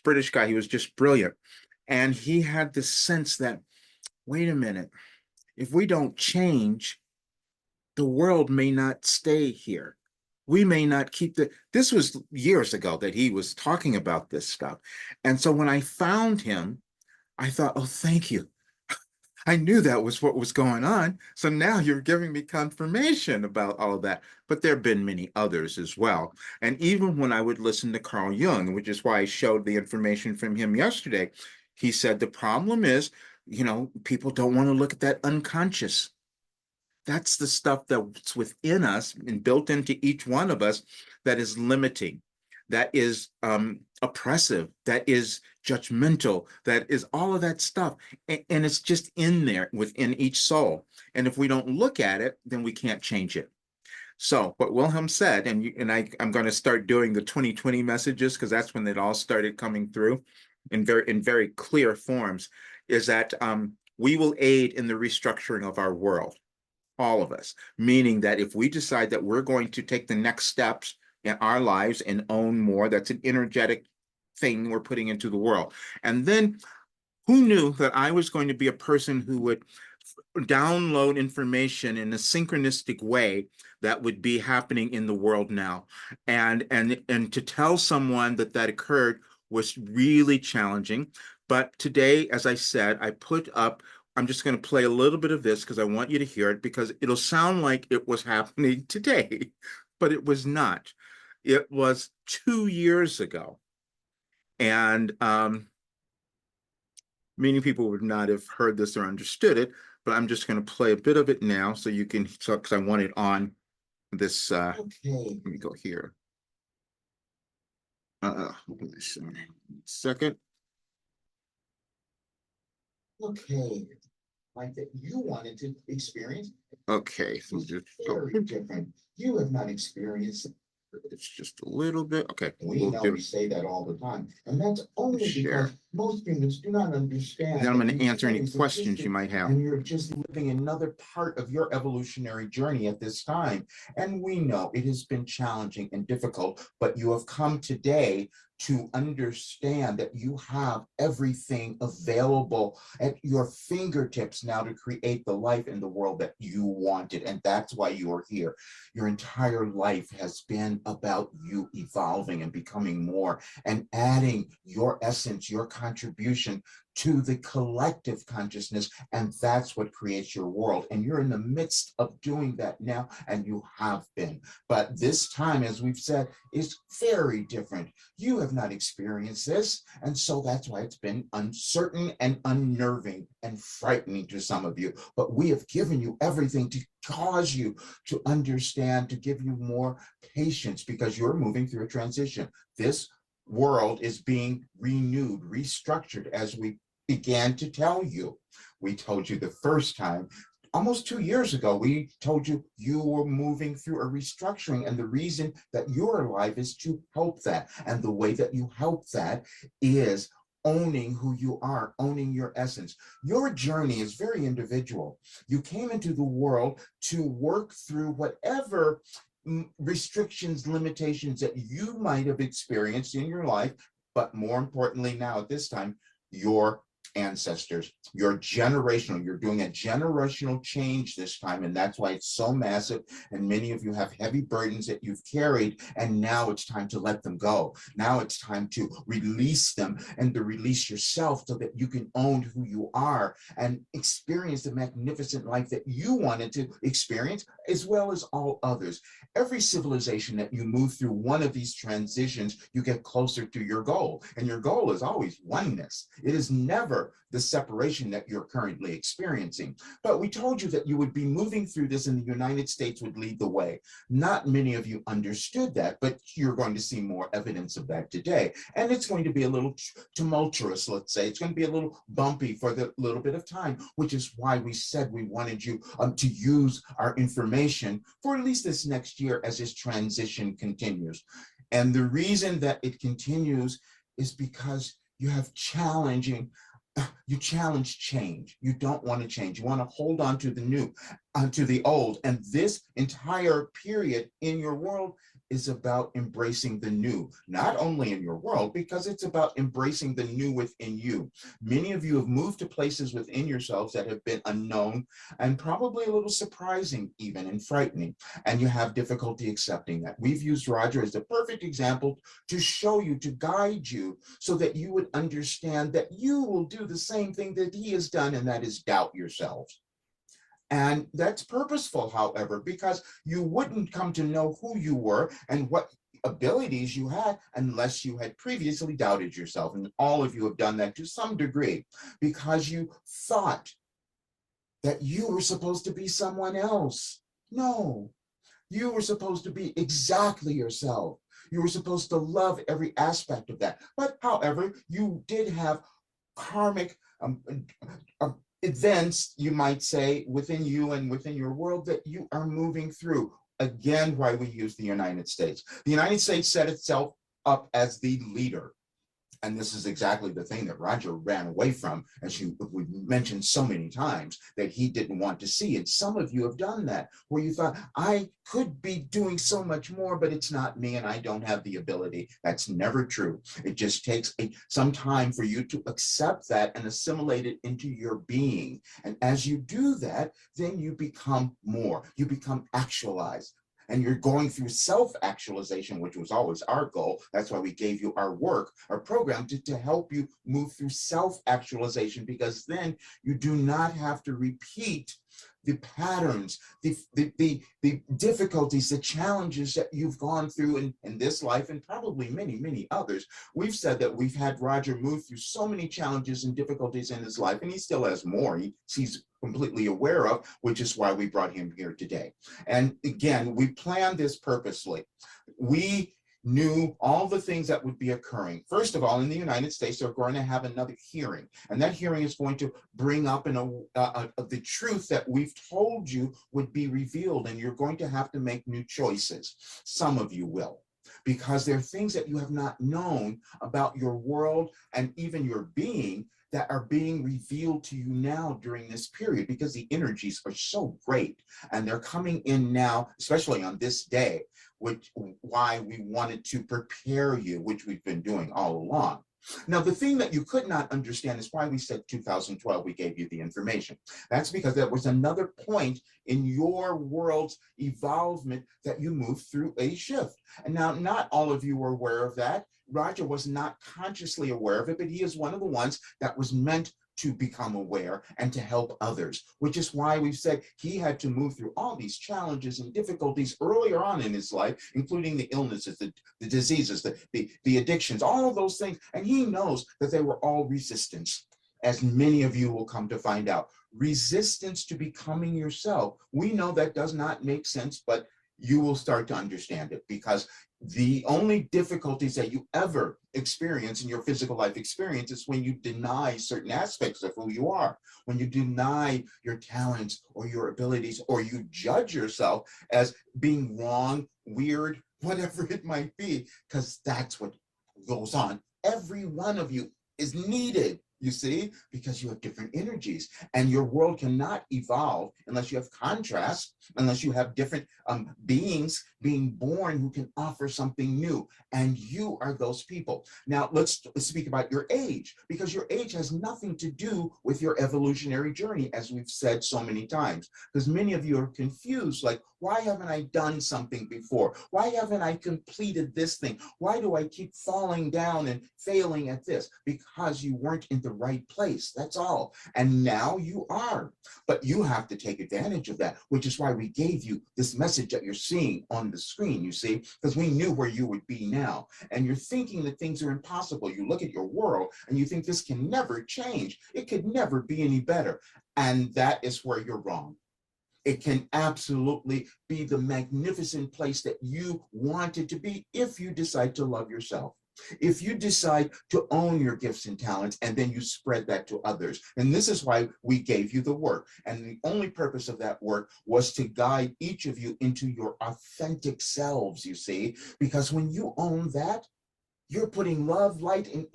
British guy. He was just brilliant. And he had this sense that, wait a minute, if we don't change, the world may not stay here. We may not keep this was years ago that he was talking about this stuff. And so when I found him, I thought, oh, thank you. I knew that was what was going on. So now you're giving me confirmation about all of that. But there have been many others as well. And even when I would listen to Carl Jung, which is why I showed the information from him yesterday, he said the problem is, people don't want to look at that unconscious. That's the stuff that's within us and built into each one of us that is limiting, that is oppressive, that is judgmental, that is all of that stuff. And it's just in there within each soul. And if we don't look at it, then we can't change it. So what Wilhelm said, I'm going to start doing the 2020 messages, because that's when it all started coming through in very clear forms, is that we will aid in the restructuring of our world. All of us, meaning that if we decide that we're going to take the next steps in our lives and own more, that's an energetic thing we're putting into the world. And then who knew that I was going to be a person who would download information in a synchronistic way that would be happening in the world now. And to tell someone that occurred was really challenging. But today, as I said, I'm just going to play a little bit of this because I want you to hear it, because it'll sound like it was happening today, but it was not. It was 2 years ago. And many people would not have heard this or understood it, but I'm just going to play a bit of it now so you can, because I want it on this. Okay. Let me go here. Second. Okay. Like that you wanted to experience. Okay, so just very different. You have not experienced it. It's just a little bit. Okay. We say that all the time. And that's only because most humans do not understand. Then I'm going to answer any questions you might have. And you're just living another part of your evolutionary journey at this time. And we know it has been challenging and difficult, but you have come today to understand that you have everything available at your fingertips now to create the life in the world that you wanted. And that's why you're here. Your entire life has been about you evolving and becoming more and adding your essence, your contribution to the collective consciousness. And that's what creates your world. And you're in the midst of doing that now, and you have been. But this time, as we've said, is very different. You have not experienced this. And so that's why it's been uncertain and unnerving and frightening to some of you. But we have given you everything to cause you to understand, to give you more patience, because you're moving through a transition. This world is being renewed, restructured, as we began to tell you. We told you the first time, almost 2 years ago, we told you you were moving through a restructuring, and the reason that you're alive is to help that. And the way that you help that is owning who you are, owning your essence. Your journey is very individual. You came into the world to work through whatever restrictions, limitations that you might have experienced in your life, but more importantly now at this time, your ancestors, your generational, you're doing a generational change this time, and that's why it's so massive. And many of you have heavy burdens that you've carried, and now it's time to let them go. Now it's time to release them and to release yourself so that you can own who you are and experience the magnificent life that you wanted to experience, as well as all others. Every civilization that you move through one of these transitions, you get closer to your goal, and your goal is always oneness. It is never the separation that you're currently experiencing. But we told you that you would be moving through this and the United States would lead the way. Not many of you understood that, but you're going to see more evidence of that today. And it's going to be a little tumultuous, let's say. It's going to be a little bumpy for the little bit of time, which is why we said we wanted you to use our information for at least this next year as this transition continues. And the reason that it continues is because you challenge change. You don't want to change. You want to hold on to the new, to the old. And this entire period in your world is about embracing the new, not only in your world, because it's about embracing the new within you. Many of you have moved to places within yourselves that have been unknown and probably a little surprising even and frightening. And you have difficulty accepting that. We've used Roger as the perfect example to show you, to guide you, so that you would understand that you will do the same thing that he has done, and that is doubt yourselves. And that's purposeful, however, because you wouldn't come to know who you were and what abilities you had unless you had previously doubted yourself. And all of you have done that to some degree because you thought that you were supposed to be someone else. No, you were supposed to be exactly yourself. You were supposed to love every aspect of that. But however, you did have karmic events, you might say, within you and within your world that you are moving through. Again, why we use the United States. The United States set itself up as the leader. And this is exactly the thing that Roger ran away from, as we mentioned so many times, that he didn't want to see. And some of you have done that, where you thought, I could be doing so much more, but it's not me and I don't have the ability. That's never true. It just takes some time for you to accept that and assimilate it into your being. And as you do that, then you become more. You become actualized. And you're going through self-actualization, which was always our goal. That's why we gave you our work, our program, to help you move through self-actualization, because then you do not have to repeat the patterns, the difficulties, the challenges that you've gone through in this life and probably many, many others. We've said that we've had Roger move through so many challenges and difficulties in his life, and he still has more he's completely aware of, which is why we brought him here today. And again, we planned this purposely. We knew all the things that would be occurring. First of all, in the United States, they're going to have another hearing, and that hearing is going to bring up the truth that we've told you would be revealed, and you're going to have to make new choices. Some of you will. because there are things that you have not known about your world and even your being that are being revealed to you now during this period, because the energies are so great and they're coming in now, especially on this day, which why we wanted to prepare you, which we've been doing all along. Now, the thing that you could not understand is why we said 2012, we gave you the information. That's because there was another point in your world's evolvement that you moved through a shift. And now, not all of you were aware of that. Roger was not consciously aware of it, but he is one of the ones that was meant to become aware and to help others, which is why we've said he had to move through all these challenges and difficulties earlier on in his life, including the illnesses, the diseases, the addictions, all of those things. And he knows that they were all resistance, as many of you will come to find out. Resistance to becoming yourself. We know that does not make sense, but you will start to understand it, because the only difficulties that you ever experience in your physical life experience is when you deny certain aspects of who you are, when you deny your talents or your abilities, or you judge yourself as being wrong, weird, whatever it might be, because that's what goes on. Every one of you is needed, you see, because you have different energies, and your world cannot evolve unless you have contrast, unless you have different beings being born who can offer something new, and you are those people. Now let's speak about your age, because your age has nothing to do with your evolutionary journey, as we've said so many times, because many of you are confused, like, why haven't I done something before? Why haven't I completed this thing? Why do I keep falling down and failing at this? Because you weren't in the right place, that's all. And now you are, but you have to take advantage of that, which is why we gave you this message that you're seeing on the screen, you see, because we knew where you would be now. And you're thinking that things are impossible. You look at your world and you think this can never change. It could never be any better. And that is where you're wrong. It can absolutely be the magnificent place that you want it to be if you decide to love yourself. If you decide to own your gifts and talents, and then you spread that to others. And this is why we gave you the work. And the only purpose of that work was to guide each of you into your authentic selves, you see, because when you own that, you're putting love, light, and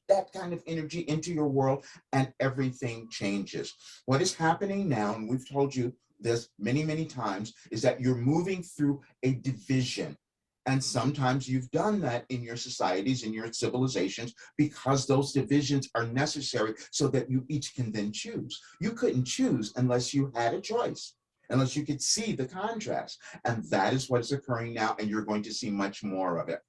that kind of energy into your world, and everything changes. What is happening now, and we've told you this many, many times, is that you're moving through a division. And sometimes you've done that in your societies, in your civilizations, because those divisions are necessary so that you each can then choose. You couldn't choose unless you had a choice, unless you could see the contrast. And that is what is occurring now, and you're going to see much more of it.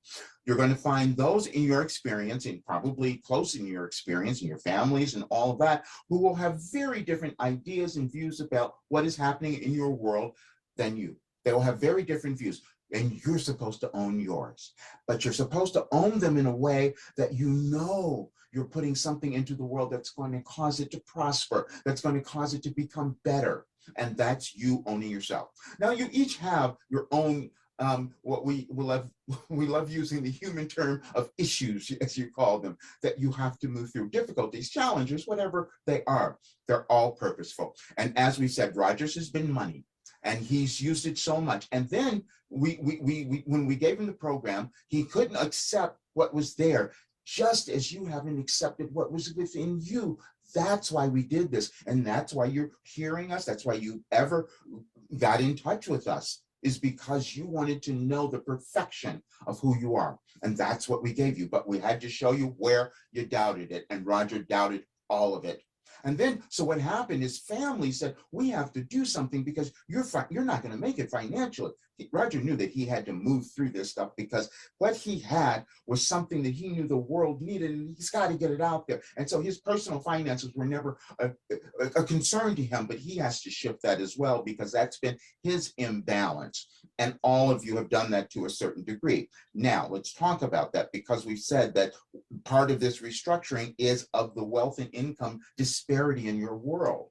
You're going to find those in your experience, and probably close in your experience, in your families and all of that, who will have very different ideas and views about what is happening in your world than you. They will have very different views. And you're supposed to own yours, but you're supposed to own them in a way that you know you're putting something into the world that's going to cause it to prosper, that's going to cause it to become better. And that's you owning yourself. Now, you each have your own, what we love using the human term of issues, as you call them, that you have to move through, difficulties, challenges, whatever they are. They're all purposeful. And as we said, Rogers has been money, and he's used it so much. And then when we gave him the program, he couldn't accept what was there, just as you haven't accepted what was within you. That's why we did this. And that's why you're hearing us. That's why you ever got in touch with us, is because you wanted to know the perfection of who you are. And that's what we gave you. But we had to show you where you doubted it. And Roger doubted all of it. And then, so what happened is family said, we have to do something because you're not going to make it financially. Roger knew that he had to move through this stuff because what he had was something that he knew the world needed, and he's got to get it out there. And so his personal finances were never a concern to him, but he has to shift that as well, because that's been his imbalance. And all of you have done that to a certain degree. Now, let's talk about that, because we've said that part of this restructuring is of the wealth and income disparity in your world.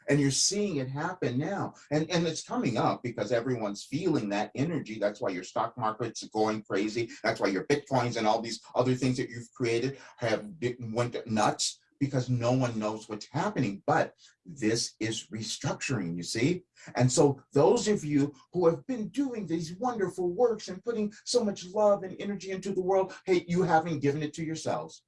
And you're seeing it happen now. And it's coming up because everyone's feeling that energy. That's why your stock market's going crazy. That's why your Bitcoins and all these other things that you've created went nuts, because no one knows what's happening. But this is restructuring, you see? And so those of you who have been doing these wonderful works and putting so much love and energy into the world, hey, you haven't given it to yourselves.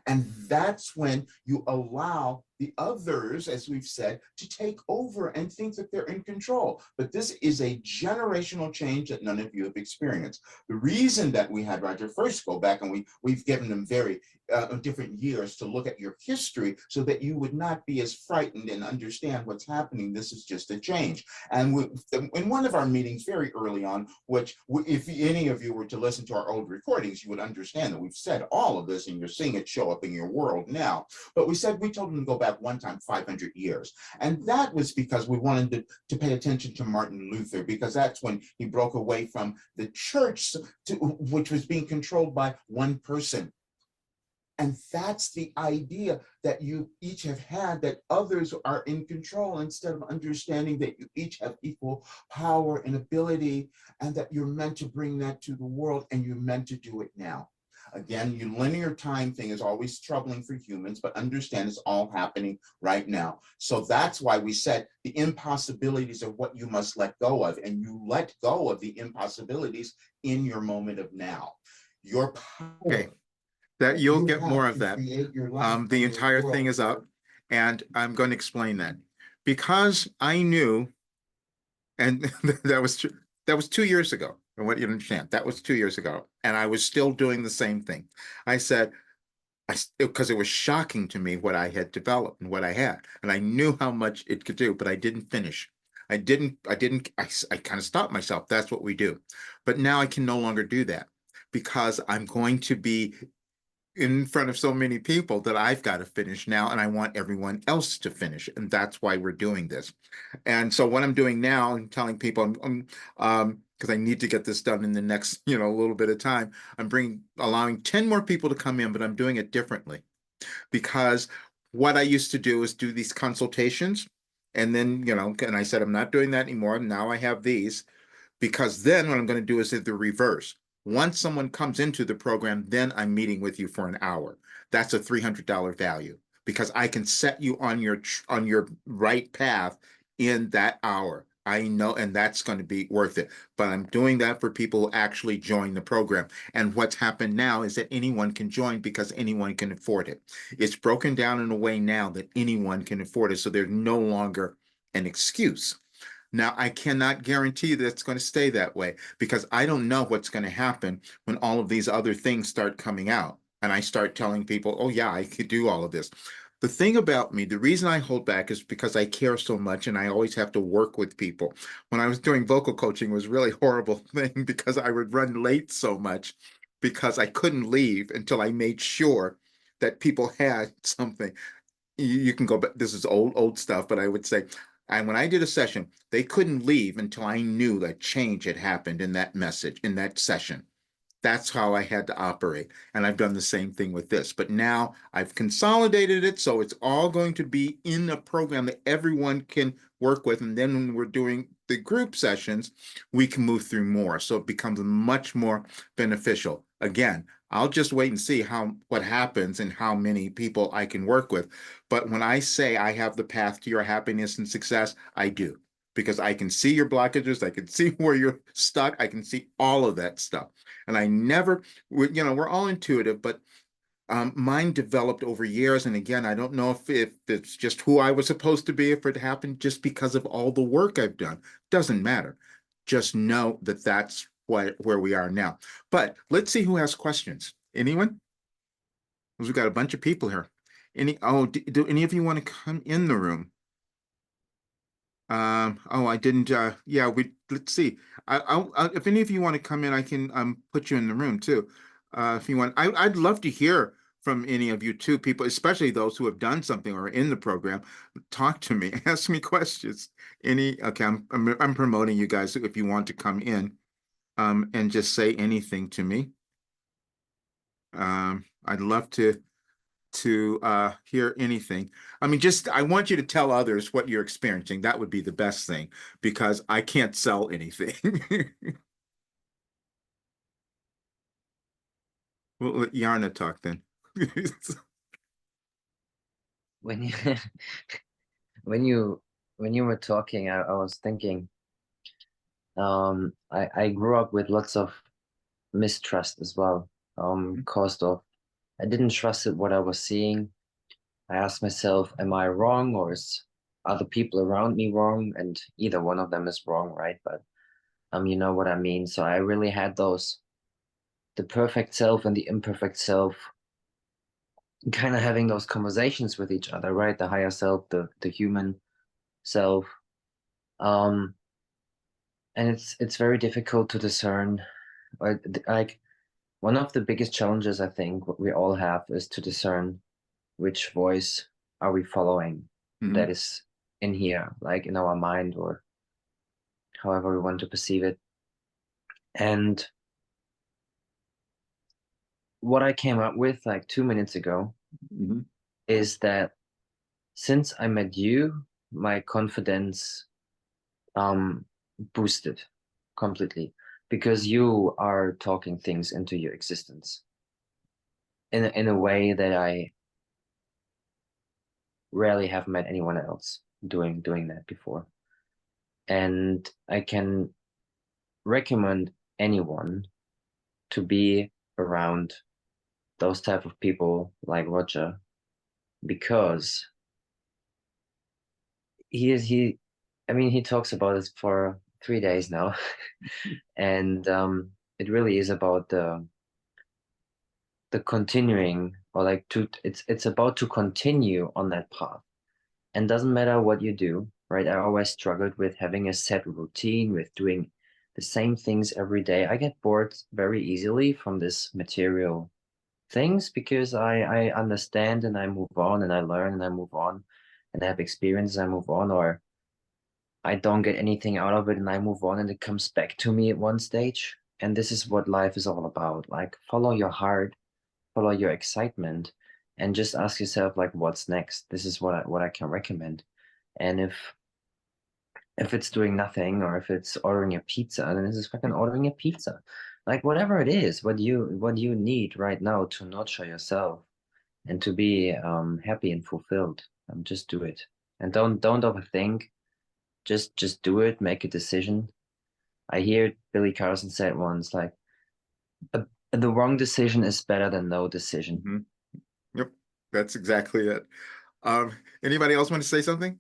And that's when you allow the others, as we've said, to take over and think that they're in control. But this is a generational change that none of you have experienced. The reason that we had Roger first go back, and we've given them very different years to look at your history so that you would not be as frightened and understand what's happening. This is just a change. And in one of our meetings very early on, which if any of you were to listen to our old recordings, you would understand that we've said all of this and you're seeing it show up in your world now. But we told them to go back one time 500 years. And that was because we wanted to pay attention to Martin Luther, because that's when he broke away from the church, which was being controlled by one person. And that's the idea that you each have had, that others are in control, instead of understanding that you each have equal power and ability, and that you're meant to bring that to the world, and you're meant to do it now. Again, your linear time thing is always troubling for humans, but understand it's all happening right now. So that's why we said the impossibilities are what you must let go of, and you let go of the impossibilities in your moment of now. Your power. Okay. That you'll get more of that. The entire thing is up, and I'm going to explain that, because I knew, and that was 2 years ago. I want you to understand that was 2 years ago, and I was still doing the same thing. I said, because it was shocking to me what I had developed and what I had, and I knew how much it could do, but I didn't finish. I kind of stopped myself. That's what we do. But now I can no longer do that, because I'm going to be in front of so many people that I've got to finish now, and I want everyone else to finish, and that's why we're doing this. And so what I'm doing now, and telling people, because I need to get this done in the next, little bit of time, allowing 10 more people to come in, but I'm doing it differently, because what I used to do is do these consultations, and then, and I said, I'm not doing that anymore. Now I have these, because then what I'm going to do is the reverse. Once someone comes into the program, then I'm meeting with you for an hour. That's a $300 value, because I can set you on your right path in that hour. I know, and that's going to be worth it. But I'm doing that for people who actually join the program. And what's happened now is that anyone can join, because anyone can afford it. It's broken down in a way now that anyone can afford it. So there's no longer an excuse. Now, I cannot guarantee that it's going to stay that way, because I don't know what's going to happen when all of these other things start coming out and I start telling people, oh, yeah, I could do all of this. The thing about me, the reason I hold back is because I care so much, and I always have to work with people. When I was doing vocal coaching, it was a really horrible thing, because I would run late so much because I couldn't leave until I made sure that people had something. You can go back. This is old stuff, but I would say, and when I did a session, they couldn't leave until I knew that change had happened in that message, in that session. That's how I had to operate. And I've done the same thing with this. But now I've consolidated it, so it's all going to be in a program that everyone can work with. And then when we're doing the group sessions, we can move through more. So it becomes much more beneficial. Again, I'll just wait and see what happens and how many people I can work with. But when I say I have the path to your happiness and success, I do, because I can see your blockages. I can see where you're stuck. I can see all of that stuff. And we're all intuitive, but mine developed over years. And again, I don't know if it's just who I was supposed to be, if it happened just because of all the work I've done. Doesn't matter. Just know that that's where we are now. But let's see who has questions. Anyone? Because we've got a bunch of people here. Do any of you want to come in the room? I didn't. Yeah, let's see. If any of you want to come in, I can put you in the room too. If you want, I'd love to hear from any of you too, people, especially those who have done something or are in the program. Talk to me, ask me questions. Okay, I'm promoting you guys if you want to come in, and just say anything to me. I'd love to hear anything. I mean, I want you to tell others what you're experiencing. That would be the best thing, because I can't sell anything. We'll let Yarna talk then. when you when you when you were talking, I was thinking, I grew up with lots of mistrust as well, caused of I didn't trust it what I was seeing. I asked myself, am I wrong, or is other people around me wrong? And either one of them is wrong, right? But you know what I mean. So I really had those, the perfect self and the imperfect self, kind of having those conversations with each other, right? The higher self, the human self. Um, and it's very difficult to discern. Like one of the biggest challenges I think what we all have is to discern which voice are we following that is in here, like in our mind or however we want to perceive it. And what I came up with like 2 minutes ago is that since I met you, my confidence boosted completely because you are talking things into your existence in a way that I rarely have met anyone else doing that before. And I can recommend anyone to be around those type of people like Roger, because he I mean he talks about it for 3 days now. And it really is about the continuing, or like it's about to continue on that path. And doesn't matter what you do, right? I always struggled with having a set routine, with doing the same things every day. I get bored very easily from this material things because I understand and I move on, and I learn and I move on, and I have experience, I move on, or I don't get anything out of it and I move on and it comes back to me at one stage. And this is what life is all about. Like follow your heart, follow your excitement, and just ask yourself like, what's next? This is what I can recommend. And if it's doing nothing, or if it's ordering a pizza, then this is fucking ordering a pizza. Like whatever it is, what you need right now to nurture yourself and to be happy and fulfilled. Just do it. And don't overthink. Just do it, make a decision. I hear Billy Carson said once, like, the wrong decision is better than no decision. Yep, that's exactly it. Anybody else want to say something?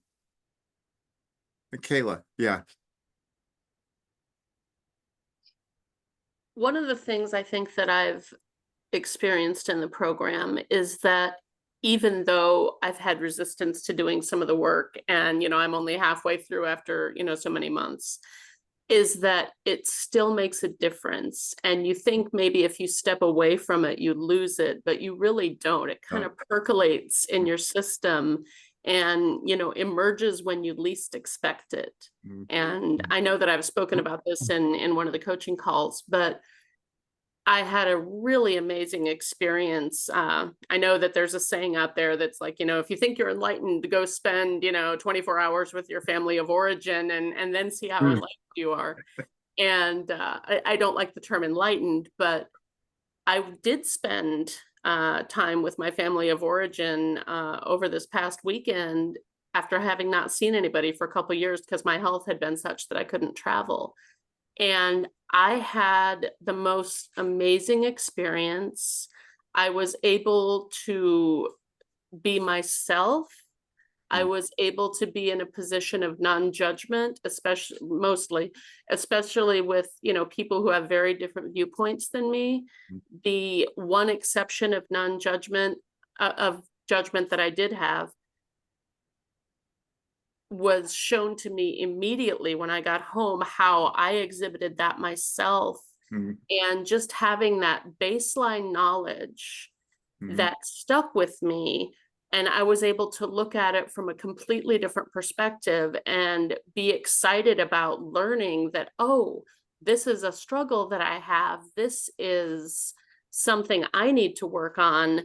Kayla, yeah. One of the things I think that I've experienced in the program is that even though I've had resistance to doing some of the work, and I'm only halfway through after so many months, is that it still makes a difference. And you think maybe if you step away from it you lose it, but you really don't. It kind of percolates in your system and emerges when you least expect it. And I know that I've spoken about this in one of the coaching calls, but I had a really amazing experience. I know that there's a saying out there that's like, if you think you're enlightened, go spend, 24 hours with your family of origin and then see how enlightened you are. And I don't like the term enlightened, but I did spend time with my family of origin over this past weekend after having not seen anybody for a couple of years because my health had been such that I couldn't travel. And I had the most amazing experience. I was able to be myself. I was able to be in a position of non-judgment, especially with, people who have very different viewpoints than me. The one exception of non-judgment, of judgment that I did have, was shown to me immediately when I got home, how I exhibited that myself. And just having that baseline knowledge that stuck with me, and I was able to look at it from a completely different perspective and be excited about learning that, oh, this is a struggle that I have. This is something I need to work on.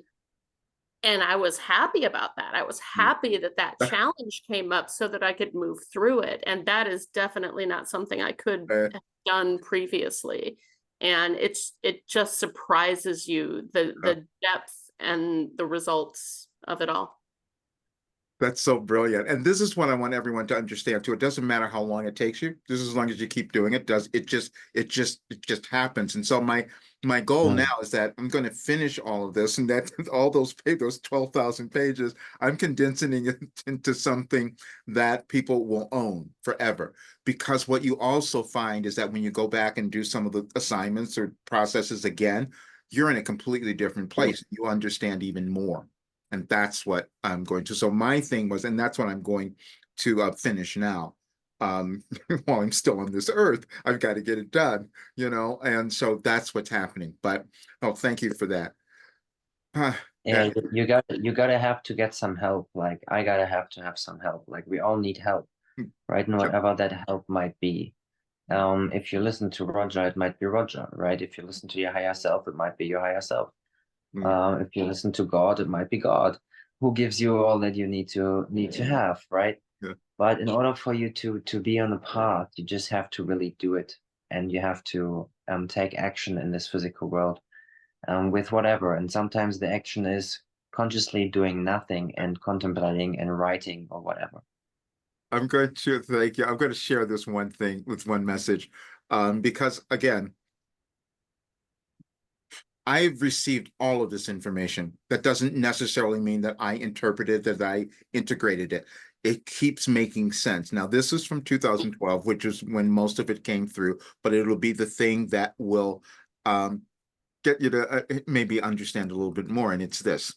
And I was happy about that. I was happy that that challenge came up so that I could move through it. And that is definitely not something I could have done previously. And it just surprises you, the depth and the results of it all. That's so brilliant. And this is what I want everyone to understand too. It doesn't matter how long it takes you. Just as long as you keep doing it, it just happens. And so my goal Mm. now is that I'm going to finish all of this, and that all those 12,000 pages, I'm condensing it into something that people will own forever. Because what you also find is that when you go back and do some of the assignments or processes again, you're in a completely different place. You understand even more. And that's what I'm going to. So my thing was, and that's what I'm going to finish now. While I'm still on this earth, I've got to get it done, and so that's what's happening. But oh, thank you for that. Yeah, Yeah, you gotta have to get some help. Like I gotta have to have some help. Like we all need help, right? And whatever that help might be. If you listen to Roger, it might be Roger, right? If you listen to your higher self, it might be your higher self. If you listen to God, it might be God who gives you all that you need to have, right? yeah. But in order for you to be on the path, you just have to really do it, and you have to take action in this physical world with whatever. And sometimes the action is consciously doing nothing and contemplating and writing or whatever. I'm going to thank you. I'm going to share this one thing with one message, because again, I've received all of this information. That doesn't necessarily mean that I interpreted, that I integrated it. It keeps making sense. Now, this is from 2012, which is when most of it came through, but it'll be the thing that will get you to maybe understand a little bit more. And it's this: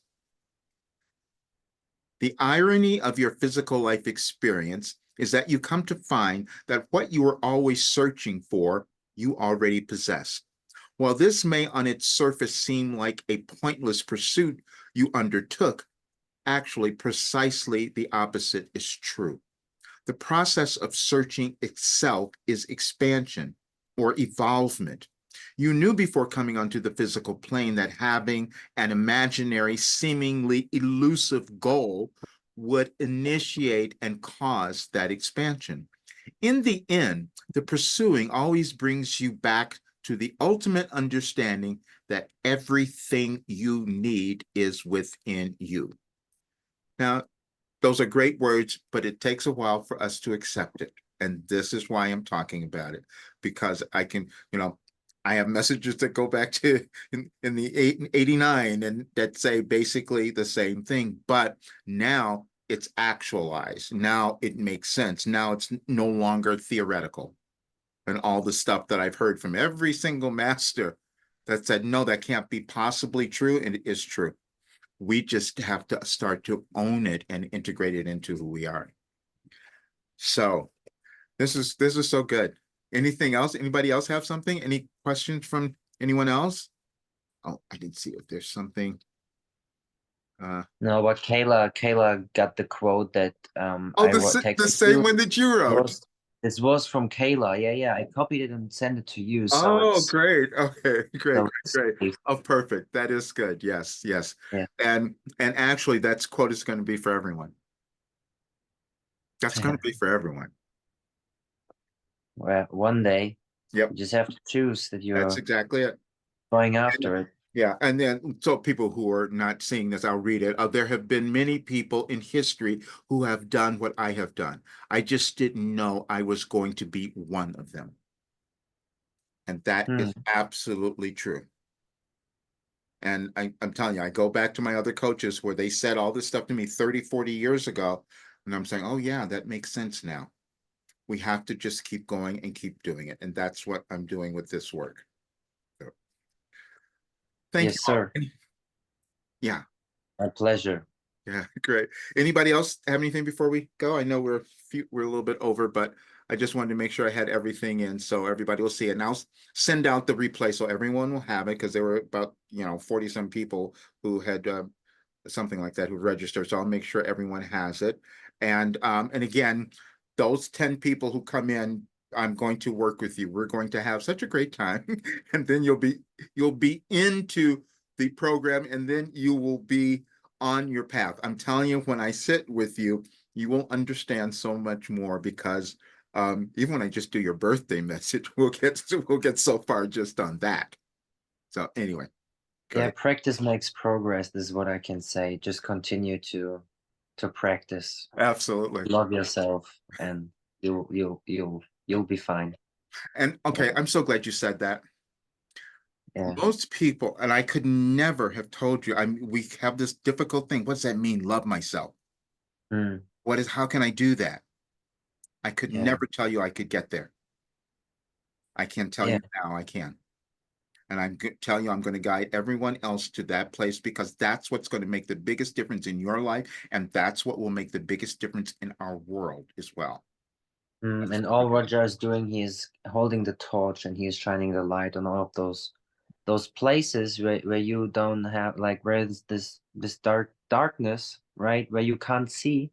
the irony of your physical life experience is that you come to find that what you were always searching for, you already possess. While this may on its surface seem like a pointless pursuit you undertook, actually precisely the opposite is true. The process of searching itself is expansion or evolvement. You knew before coming onto the physical plane that having an imaginary, seemingly elusive goal would initiate and cause that expansion. In the end, the pursuing always brings you back to the ultimate understanding that everything you need is within you. Now, those are great words, but it takes a while for us to accept it. And this is why I'm talking about it, because I can, I have messages that go back to in the 89 and that say basically the same thing, but now it's actualized. Now it makes sense. Now it's no longer theoretical. And all the stuff that I've heard from every single master that said, no, that can't be possibly true, and it is true. We just have to start to own it and integrate it into who we are. So this is so good. Anything else? Anybody else have something? Any questions from anyone else? Oh, I didn't see if there's something. No, but Kayla got the quote that Oh, I the texted same you. one that you wrote. This was from Kayla. Yeah. I copied it and sent it to you. So Oh, it's great. Okay, great, so great. it's- Oh, perfect. That is good. Yes, yes. yeah. And actually, that's quote is going to be for everyone. That's going to be for everyone. Well, one day Yep, you just have to choose that that's you're exactly it. going after it. Yeah, and then so people who are not seeing this, I'll read it. There have been many people in history who have done what I have done. I just didn't know I was going to be one of them. And that is absolutely true. And I'm telling you, I go back to my other coaches where they said all this stuff to me 30, 40 years ago. And I'm saying, oh, yeah, that makes sense now. We have to just keep going and keep doing it. And that's what I'm doing with this work. So, thank Yes, you. sir. Yeah. My pleasure. Yeah, great. Anybody else have anything before we go? I know we're a little bit over, but I just wanted to make sure I had everything in so everybody will see it. And I'll send out the replay so everyone will have it because there were about 40 some people who had something like that who registered. So I'll make sure everyone has it. And again, those 10 people who come in, I'm going to work with you. We're going to have such a great time, and then you'll be into the program, and then you will be on your path. I'm telling you, when I sit with you, you will understand so much more because even when I just do your birthday message, we'll get so far just on that. So anyway, Yeah, great. practice makes progress. This is what I can say. Just continue to to practice. Absolutely. Love yourself, and you'll be fine. And okay, I'm so glad you said that. Yeah. Most people, and I could never have told you, we have this difficult thing. What does that mean? Love myself. Mm, How can I do that? I could yeah. never tell you I could get there. I can tell Yeah. you now I can. And tell you I'm going to guide everyone else to that place, because that's what's going to make the biggest difference in your life. And that's what will make the biggest difference in our world as well. And all Roger is doing, he is holding the torch and he is shining the light on all of those places where you don't have, like, where this darkness, right, where you can't see,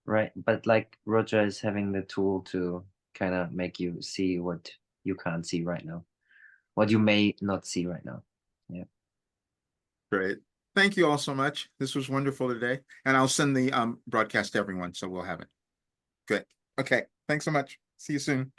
right, but like Roger is having the tool to kind of make you see what you can't see right now, what you may not see right now. Yeah. Great. Thank you all so much. This was wonderful today. And I'll send the broadcast to everyone, so we'll have it. Good. Okay. Thanks so much. See you soon.